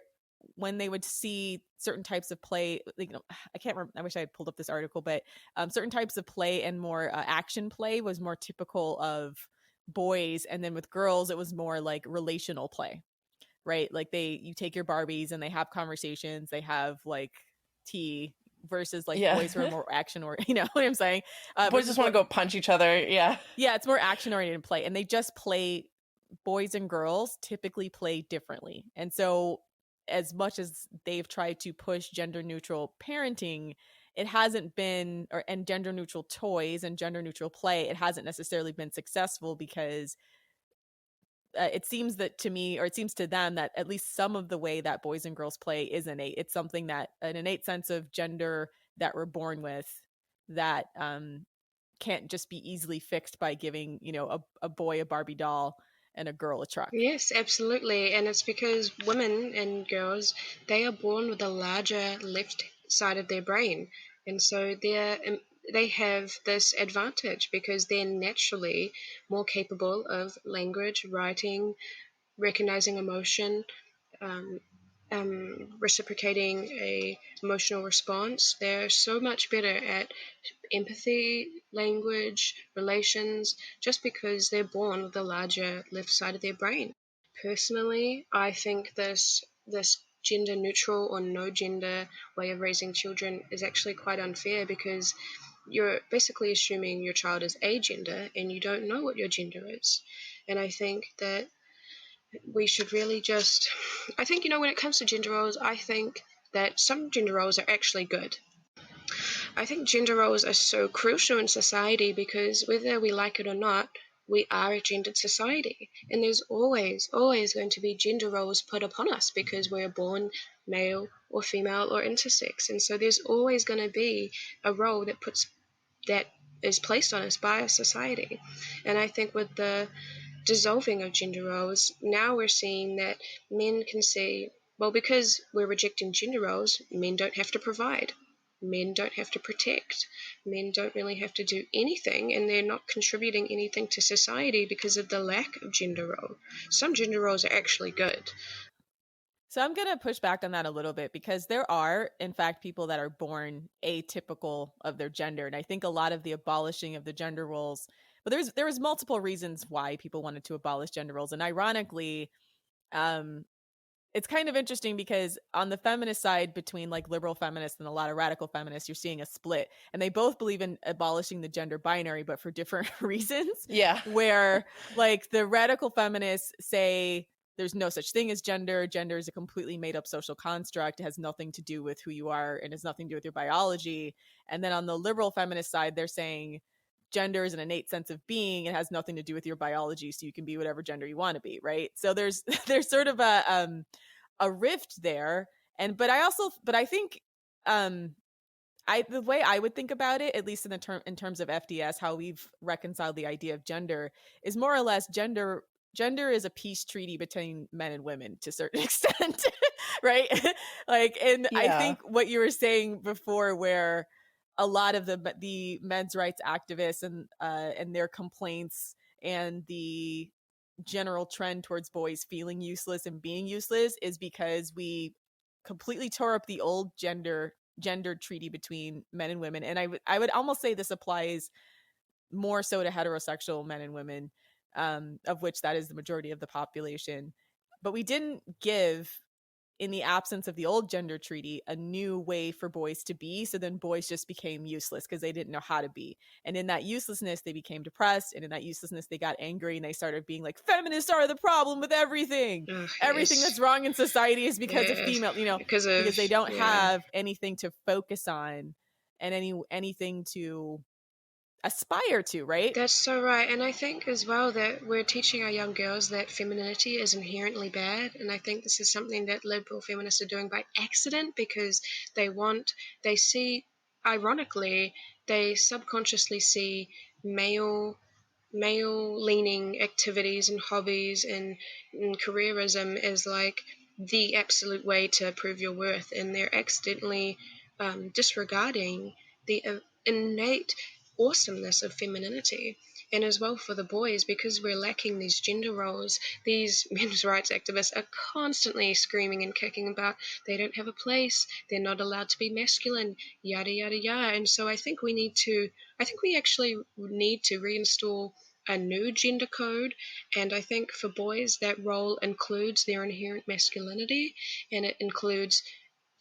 when they would see certain types of play, like, I can't remember, I wish I had pulled up this article, but certain types of play and more action play was more typical of boys. And then with girls, it was more like relational play, right? Like you take your Barbies and they have conversations, they have like tea, versus like boys who are more action or you know what I'm saying? Boys just want to go punch each other. Yeah, it's more action oriented play, and they just play. Boys and girls typically play differently, and so as much as they've tried to push gender neutral parenting, it hasn't been, and gender neutral toys and gender neutral play, it hasn't necessarily been successful because it seems that to me, or it seems to them, that at least some of the way that boys and girls play is innate. It's something that an innate sense of gender that we're born with that can't just be easily fixed by giving, a boy a Barbie doll and a girl a truck. Yes, absolutely. And it's because women and girls, they are born with a larger left side of their brain. And so they have this advantage because they're naturally more capable of language, writing, recognizing emotion, um, reciprocating a emotional response. They're so much better at empathy, language, relations, just because they're born with a larger left side of their brain. Personally, I think this gender neutral or no gender way of raising children is actually quite unfair because you're basically assuming your child is a gender and you don't know what your gender is. And I think that we should really I think, when it comes to gender roles, I think that some gender roles are actually good. I think gender roles are so crucial in society because whether we like it or not, we are a gendered society. And there's always going to be gender roles put upon us because we're born male or female or intersex. And so there's always going to be a role that is placed on us by our society. And I think with the dissolving of gender roles, now we're seeing that men can say, well, because we're rejecting gender roles, men don't have to provide. Men don't have to protect. Men don't really have to do anything, and they're not contributing anything to society because of the lack of gender role. Some gender roles are actually good. So I'm going to push back on that a little bit because there are, in fact, people that are born atypical of their gender. And I think a lot of the abolishing of the gender roles, but there was multiple reasons why people wanted to abolish gender roles. And ironically, it's kind of interesting because on the feminist side, between like liberal feminists and a lot of radical feminists, you're seeing a split, and they both believe in abolishing the gender binary, but for different reasons. Yeah. Where like the radical feminists say there's no such thing as gender. Gender is a completely made up social construct. It has nothing to do with who you are and has nothing to do with your biology. And then on the liberal feminist side, they're saying gender is an innate sense of being. It has nothing to do with your biology, so you can be whatever gender you want to be, right? So there's sort of a rift there. But I think the way I would think about it, at least in terms of FDS, how we've reconciled the idea of gender is more or less gender is a peace treaty between men and women to a certain extent, right? Like, and Yeah. I think what you were saying before, where a lot of the men's rights activists and their complaints and the general trend towards boys feeling useless and being useless is because we completely tore up the old gender treaty between men and women. And I would almost say this applies more so to heterosexual men and women, of which that is the majority of the population. But we didn't give, in the absence of the old gender treaty, a new way for boys to be. So then boys just became useless because they didn't know how to be. And in that uselessness, they became depressed. And in that uselessness, they got angry and they started being like, feminists are the problem with everything. Everything that's wrong in society is because of female, because they don't have anything to focus on and anything to aspire to, right? That's so right. And I think as well that we're teaching our young girls that femininity is inherently bad. And I think this is something that liberal feminists are doing by accident, because they see, ironically, they subconsciously see male leaning activities and hobbies and careerism as like the absolute way to prove your worth, and they're accidentally disregarding the innate awesomeness of femininity. And as well for the boys, because we're lacking these gender roles, these men's rights activists are constantly screaming and kicking about they don't have a place, they're not allowed to be masculine, yada yada yada. And so I think we actually need to reinstall a new gender code. And I think for boys, that role includes their inherent masculinity, and it includes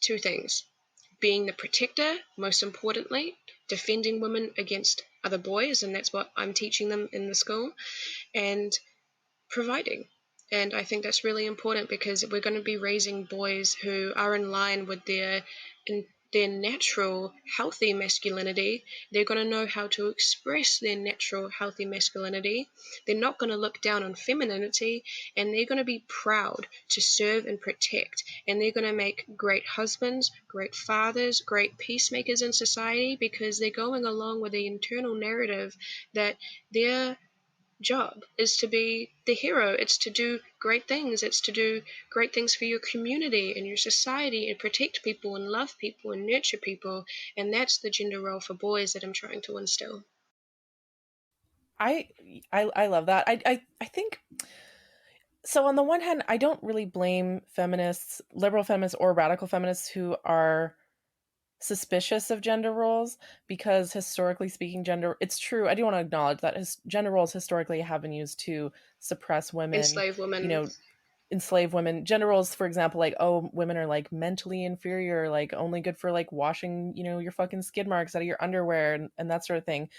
two things: being the protector, most importantly, defending women against other boys, and that's what I'm teaching them in the school, and providing. And I think that's really important, because we're going to be raising boys who are in line with their natural, healthy masculinity. They're going to know how to express their natural, healthy masculinity. They're not going to look down on femininity, and they're going to be proud to serve and protect. And they're going to make great husbands, great fathers, great peacemakers in society, because they're going along with the internal narrative that their job is to be the hero. It's to do great things. It's to do great things for your community and your society, and protect people and love people and nurture people. And that's the gender role for boys that I'm trying to instill. I love that. I think so. On the one hand, I don't really blame feminists, liberal feminists or radical feminists, who are suspicious of gender roles, because historically speaking, it's true, I do want to acknowledge that gender roles historically have been used to suppress women, enslave women. Gender roles, for example, like, oh, women are like mentally inferior, like only good for like washing your fucking skid marks out of your underwear, and that sort of thing.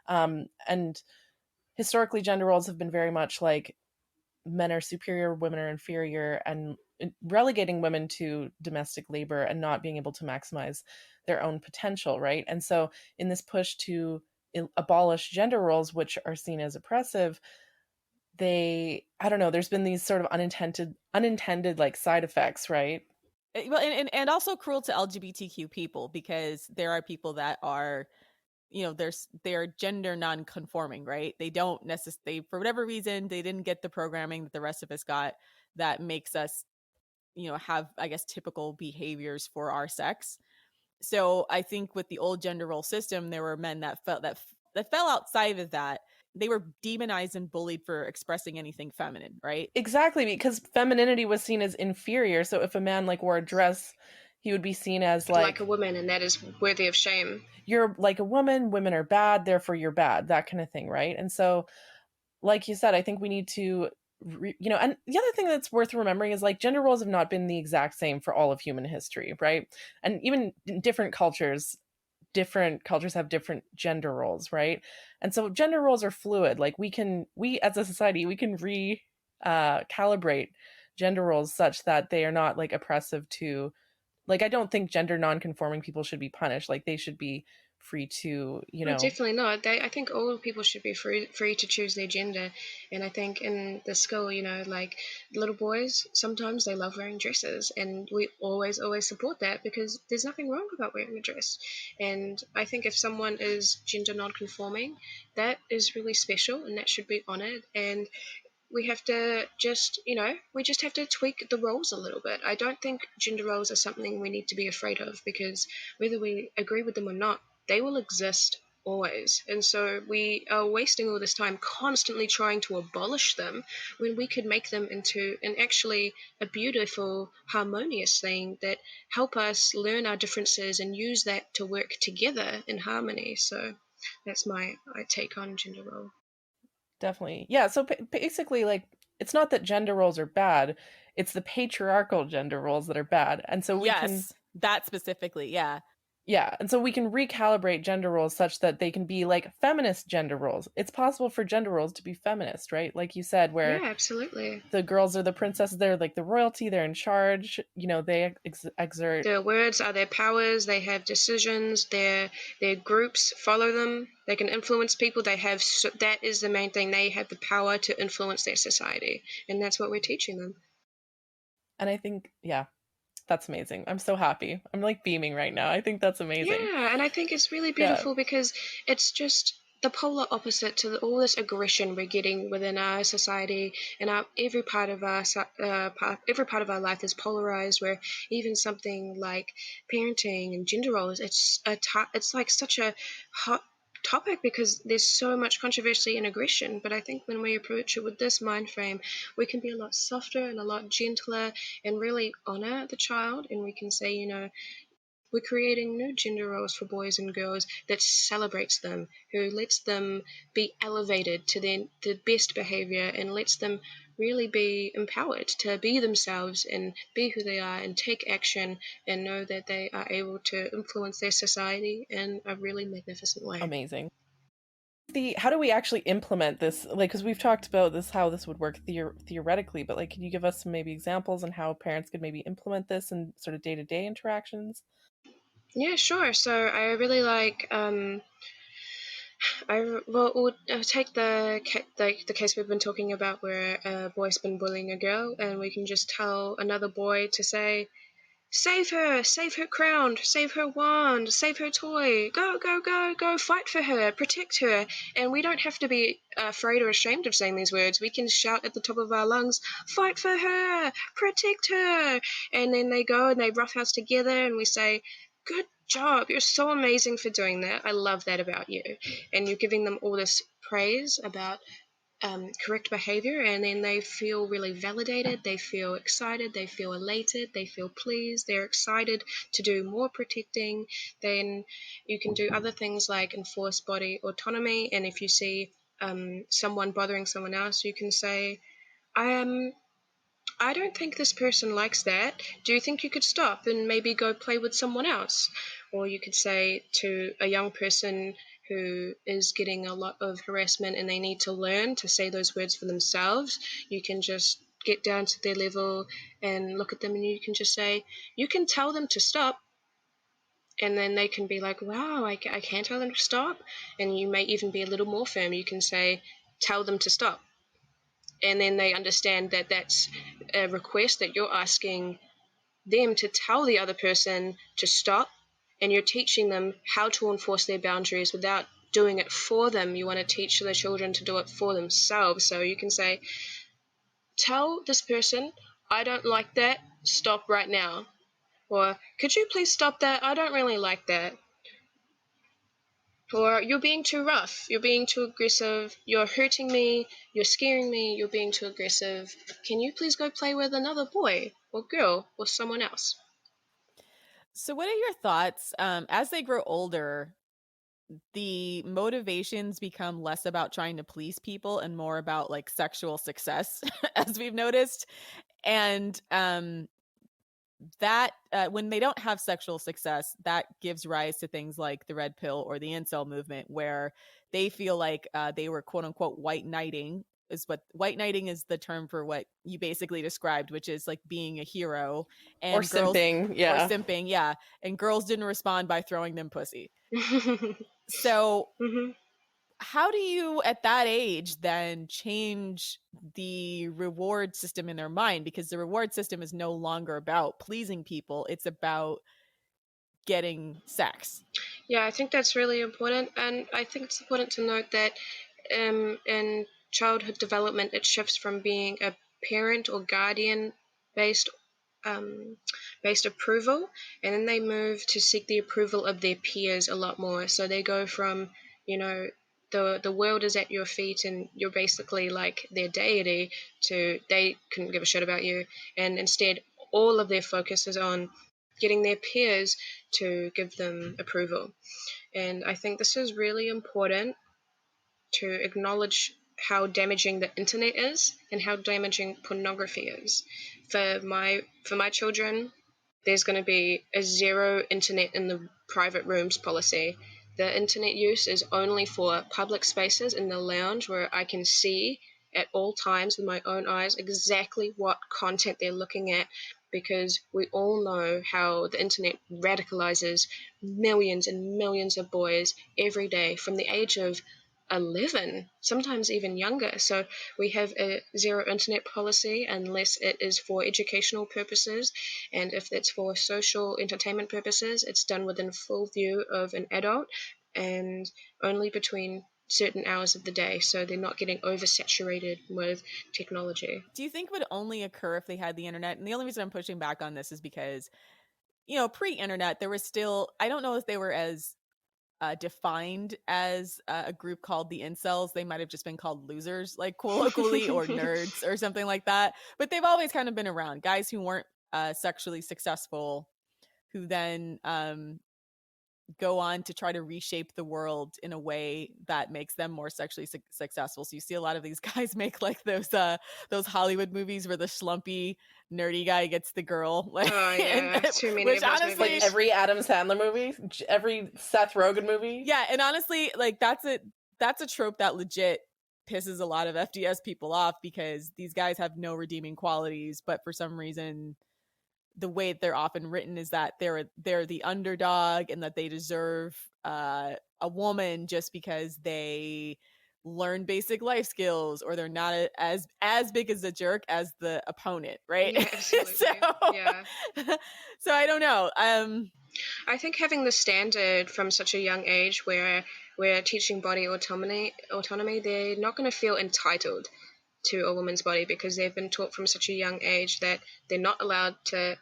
And historically, gender roles have been very much like men are superior, women are inferior, and relegating women to domestic labor and not being able to maximize their own potential, right? And so in this push to abolish gender roles, which are seen as oppressive, I don't know, there's been these sort of unintended like side effects, right? Well, and also cruel to LGBTQ people, because there are people that are, they're gender non-conforming, right? They don't necessarily, for whatever reason, they didn't get the programming that the rest of us got that makes us, have, I guess, typical behaviors for our sex. So I think with the old gender role system, there were men that fell outside of that. They were demonized and bullied for expressing anything feminine, right? Exactly, because femininity was seen as inferior. So if a man like wore a dress, he would be seen as like a woman, and that is worthy of shame. You're like a woman, women are bad, therefore you're bad, that kind of thing, right? And so, like you said, I think we need to and the other thing that's worth remembering is like gender roles have not been the exact same for all of human history, right? And even in different cultures have different gender roles, right? And so gender roles are fluid. Like we as a society, we can calibrate gender roles such that they are not like oppressive to, like, I don't think gender non-conforming people should be punished. Like they should be free to, No, definitely not. I think all people should be free to choose their gender. And I think in the school, like little boys, sometimes they love wearing dresses, and we always support that because there's nothing wrong about wearing a dress. And I think if someone is gender non-conforming, that is really special, and that should be honored. And we have to we just have to tweak the roles a little bit. I don't think gender roles are something we need to be afraid of, because whether we agree with them or not, they will exist always. And so we are wasting all this time constantly trying to abolish them when we could make them into actually a beautiful, harmonious thing that help us learn our differences and use that to work together in harmony. So that's my take on gender role. Definitely. Yeah. So basically, like, it's not that gender roles are bad, it's the patriarchal gender roles that are bad. And so we can. Yes, that specifically. Yeah. Yeah. And so we can recalibrate gender roles such that they can be like feminist gender roles. It's possible for gender roles to be feminist, right? Like you said, where Yeah, absolutely. the girls are the princesses, they're like the royalty, they're in charge, they exert. Their words are their powers, they have decisions, their groups follow them, they can influence people, that is the main thing, they have the power to influence their society, and that's what we're teaching them. And I think, yeah, that's amazing. I'm so happy. I'm like beaming right now. I think that's amazing. Yeah, and I think it's really beautiful because it's just the polar opposite to all this aggression we're getting within our society, and every part of our life is polarized. Where even something like parenting and gender roles, it's like such a hot topic because there's so much controversy and aggression. But I think when we approach it with this mind frame, we can be a lot softer and a lot gentler and really honor the child, and we can say, we're creating new gender roles for boys and girls that celebrates them, who lets them be elevated to the best behavior and lets them really be empowered to be themselves and be who they are and take action and know that they are able to influence their society in a really magnificent way. Amazing. How do we actually implement this? Like, because we've talked about this, how this would work theoretically, but like, can you give us some maybe examples on how parents could maybe implement this in sort of day-to-day interactions? Yeah, sure. So I really like we'll take the case we've been talking about where a boy's been bullying a girl, and we can just tell another boy to say, save her crown, save her wand, save her toy, go, fight for her, protect her. And we don't have to be afraid or ashamed of saying these words. We can shout at the top of our lungs, fight for her, protect her. And then they go and they roughhouse together, and we say, good job, you're so amazing for doing that. I love that about you. And you're giving them all this praise about correct behavior, and then they feel really validated, they feel excited, they feel elated, they feel pleased, they're excited to do more protecting. Then you can do other things like enforce body autonomy, and if you see someone bothering someone else, you can say, I don't think this person likes that. Do you think you could stop and maybe go play with someone else? Or you could say to a young person who is getting a lot of harassment and they need to learn to say those words for themselves, you can just get down to their level and look at them, and you can just say, you can tell them to stop. And then they can be like, wow, I can tell them to stop. And you may even be a little more firm. You can say, tell them to stop. And then they understand that that's a request that you're asking them to tell the other person to stop, and you're teaching them how to enforce their boundaries without doing it for them. You want to teach the children to do it for themselves. So you can say, tell this person, I don't like that, stop right now. Or, could you please stop that? I don't really like that. Or, you're being too rough, you're being too aggressive, you're hurting me, you're scaring me, you're being too aggressive. Can you please go play with another boy or girl or someone else? So what are your thoughts as they grow older? the motivations become less about trying to please people and more about like sexual success, as we've noticed. And that when they don't have sexual success, that gives rise to things like the red pill or the incel movement, where they feel like they were quote unquote white knighting. Is what white knighting is the term for what you basically described, which is like being a hero and Or girls simping, yeah. or simping, yeah, and girls didn't respond by throwing them pussy. So Mhm. how do you at that age then change the reward system in their mind? Because the reward system is no longer about pleasing people, it's about getting sex. Yeah, I think that's really important, and I think it's important to note that in childhood development, it shifts from being a parent or guardian based based approval, and then they move to seek the approval of their peers a lot more. So they go from, you know, the world is at your feet and you're basically like their deity, to they couldn't give a shit about you, and instead all of their focus is on getting their peers to give them approval. And I think this is really important to acknowledge how damaging the internet is and how damaging pornography is. For my children, there's going to be a zero internet in the private rooms policy. The internet use is only for public spaces in the lounge, where I can see at all times with my own eyes exactly what content they're looking at, because we all know how the internet radicalizes millions and millions of boys every day from the age of 11, sometimes even younger. So we have a zero internet policy unless it is for educational purposes, and if it's for social entertainment purposes, it's done within full view of an adult and only between certain hours of the day, so they're not getting oversaturated with technology. Do you think it would only occur if they had the internet? And the only reason I'm pushing back on this is because, pre-internet, there was still, I don't know if they were as defined as a group called the incels. They might have just been called losers, like colloquially, or nerds or something like that. But they've always kind of been around, guys who weren't sexually successful, who then go on to try to reshape the world in a way that makes them more sexually successful. So you see a lot of these guys make like those Hollywood movies where the schlumpy nerdy guy gets the girl, like, Oh yeah, too many which of those honestly, movies. Like every Adam Sandler movie, every Seth Rogen movie. yeah, and honestly, like that's a trope that legit pisses a lot of FDS people off, because these guys have no redeeming qualities, but for some reason the way they're often written is that they're the underdog and that they deserve a woman just because they learn basic life skills, or they're not as big as a jerk as the opponent, right? Yeah, absolutely. Yeah. So I don't know. I think having the standard from such a young age, where we're teaching body autonomy, they're not going to feel entitled to a woman's body, because they've been taught from such a young age that they're not allowed to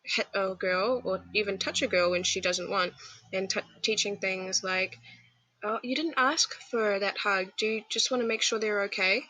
hit a girl or even touch a girl when she doesn't want, and teaching things like, oh, you didn't ask for that hug, do you just want to make sure they're okay,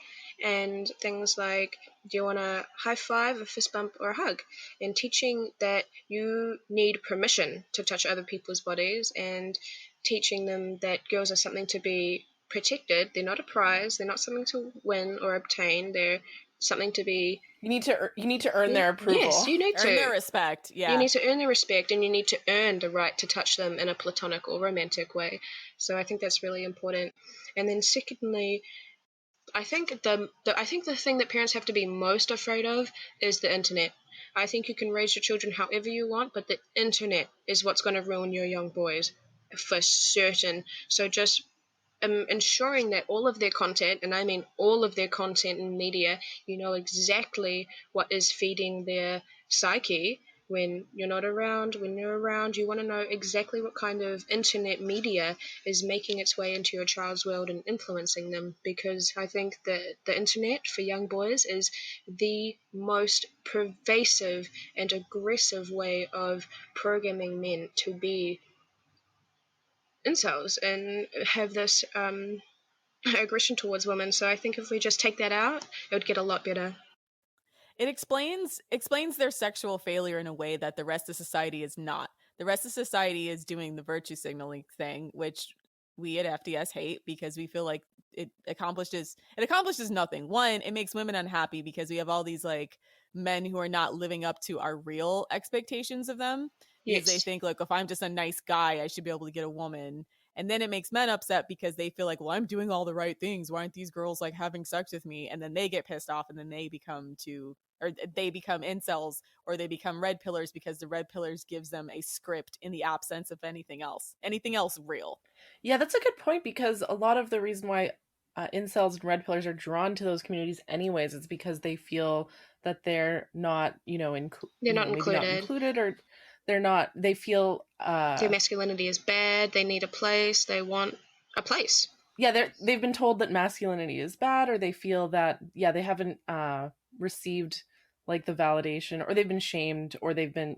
and things like, do you want a high five, a fist bump, or a hug, and teaching that you need permission to touch other people's bodies, and teaching them that girls are something to be protected. They're not a prize, they're not something to win or obtain, they're something to be. You need to earn their approval. Yes, you need earn to their respect. Yeah, you need to earn their respect, and you need to earn the right to touch them in a platonic or romantic way. So I think that's really important. And then secondly, I think the thing that parents have to be most afraid of is the internet. I think you can raise your children however you want, but the internet is what's going to ruin your young boys for certain. So just ensuring that all of their content, and I mean all of their content and media, you know exactly what is feeding their psyche when you're not around. When you're around, you want to know exactly what kind of internet media is making its way into your child's world and influencing them, because I think that the internet for young boys is the most pervasive and aggressive way of programming men to be incels and have this aggression towards women. So I think if we just take that out, it would get a lot better. it explains their sexual failure in a way that the rest of society is not. The rest of society is doing the virtue signaling thing, which we at FDS hate because we feel like it accomplishes nothing. One, it makes women unhappy because we have all these like men who are not living up to our real expectations of them, because they think like, if I'm just a nice guy, I should be able to get a woman. And then it makes men upset because they feel like, well, I'm doing all the right things. Why aren't these girls like having sex with me? And then they get pissed off, and then they become incels, or they become red pillars because the red pillars gives them a script in the absence of anything else real. Yeah, that's a good point, because a lot of the reason why incels and red pillars are drawn to those communities anyways, it's because they feel that they're not, they're not included, or they feel their masculinity is bad. They need a place. They want a place. Yeah, they've been told that masculinity is bad, or they feel that they haven't received like the validation, or they've been shamed, or they've been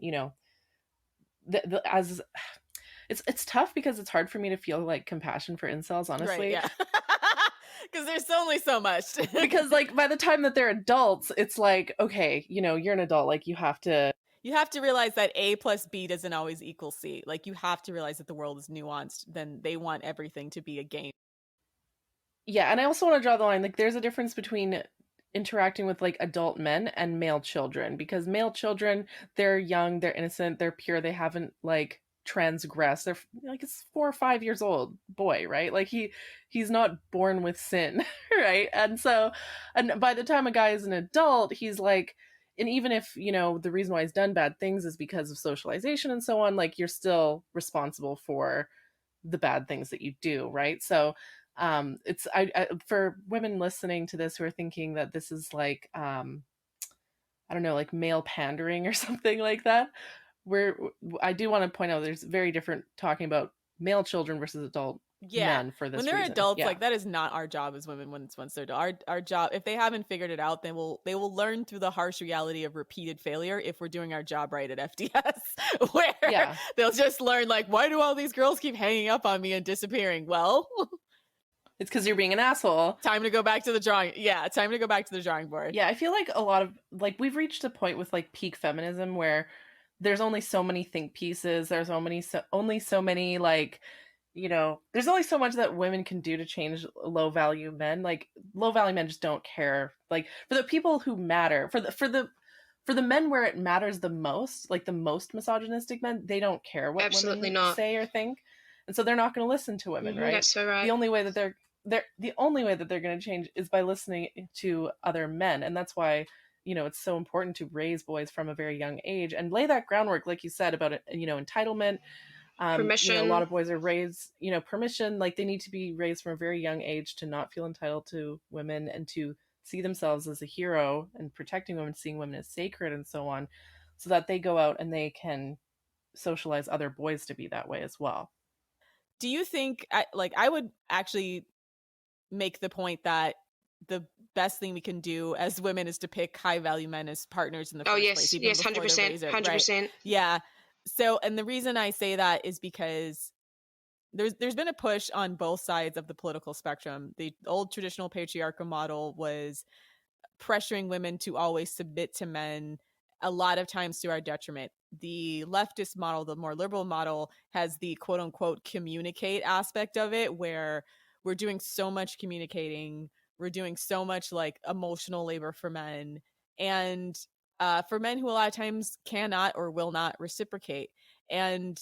it's tough, because it's hard for me to feel like compassion for incels, honestly. Right, yeah. Because there's only so much. Because like by the time that they're adults, it's like, okay, you're an adult, like you have to realize that A plus B doesn't always equal C. Like, you have to realize that the world is nuanced. Then they want everything to be a game. Yeah, and I also want to draw the line, like there's a difference between interacting with like adult men and male children, because male children, they're young, they're innocent, they're pure, they haven't like transgressed. They're like, it's 4 or 5 years old boy, right? Like he's not born with sin, right? And by the time a guy is an adult, he's like, and even if the reason why he's done bad things is because of socialization and so on, like you're still responsible for the bad things that you do, right? So it's I for women listening to this who are thinking that this is like I don't know, like male pandering or something like that, I do want to point out there's very different talking about male children versus adult men for this when they're reason. adults, like that is not our job as women. Once they're our job, if they haven't figured it out, then they will learn through the harsh reality of repeated failure if we're doing our job right at FDS, where they'll just learn like, why do all these girls keep hanging up on me and disappearing? Well, it's because you're being an asshole. Time to go back to the drawing board. Yeah, I feel like a lot of like we've reached a point with like peak feminism where there's only so many think pieces. There's only so many like, there's only so much that women can do to change low value men. Like low value men just don't care. Like for the people who matter, for the men where it matters the most, like the most misogynistic men, they don't care what women say or think, and so they're not going to listen to women, right? That's so right. The only way that they're going to change is by listening to other men, and that's why it's so important to raise boys from a very young age and lay that groundwork, like you said, about it, entitlement, permission. A lot of boys are raised, permission, like they need to be raised from a very young age to not feel entitled to women and to see themselves as a hero and protecting women, seeing women as sacred and so on, so that they go out and they can socialize other boys to be that way as well. Do you think, I would actually make the point that the best thing we can do as women is to pick high value men as partners in the first place. Yes, 100%, 100%. Right? Yeah. So, and the reason I say that is because there's been a push on both sides of the political spectrum. The old traditional patriarchal model was pressuring women to always submit to men, a lot of times to our detriment. The leftist model, the more liberal model, has the quote unquote communicate aspect of it, where we're doing so much communicating, we're doing so much like emotional labor for men, and for men who a lot of times cannot or will not reciprocate. And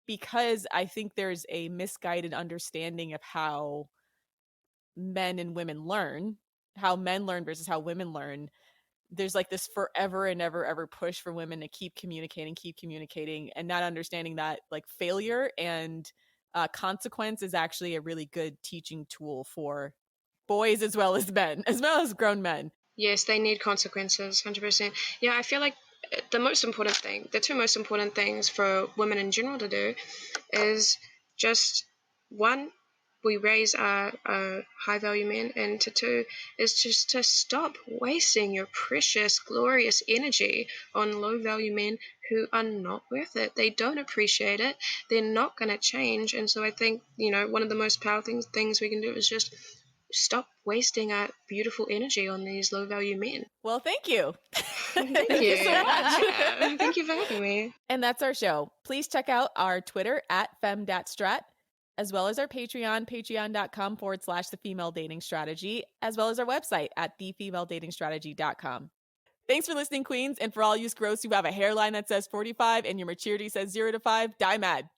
because I think there's a misguided understanding of how men and women learn, how men learn versus how women learn, there's like this forever and ever push for women to keep communicating and not understanding that like failure and consequence is actually a really good teaching tool for boys as well as men, as well as grown men. Yes, they need consequences, 100%. Yeah, I feel like the two most important things for women in general to do is just, one, we raise our high value men, and two is just to stop wasting your precious, glorious energy on low value men who are not worth it. They don't appreciate it. They're not going to change. And so I think, one of the most powerful things we can do is just stop wasting our beautiful energy on these low value men. Well, thank you. Thank you so much. Yeah. Thank you for having me. And that's our show. Please check out our Twitter at femdatstrat. as well as our Patreon, patreon.com/the female dating strategy, as well as our website at thefemaledatingstrategy.com. Thanks for listening, queens. And for all you gross who have a hairline that says 45 and your maturity says 0 to 5, die mad.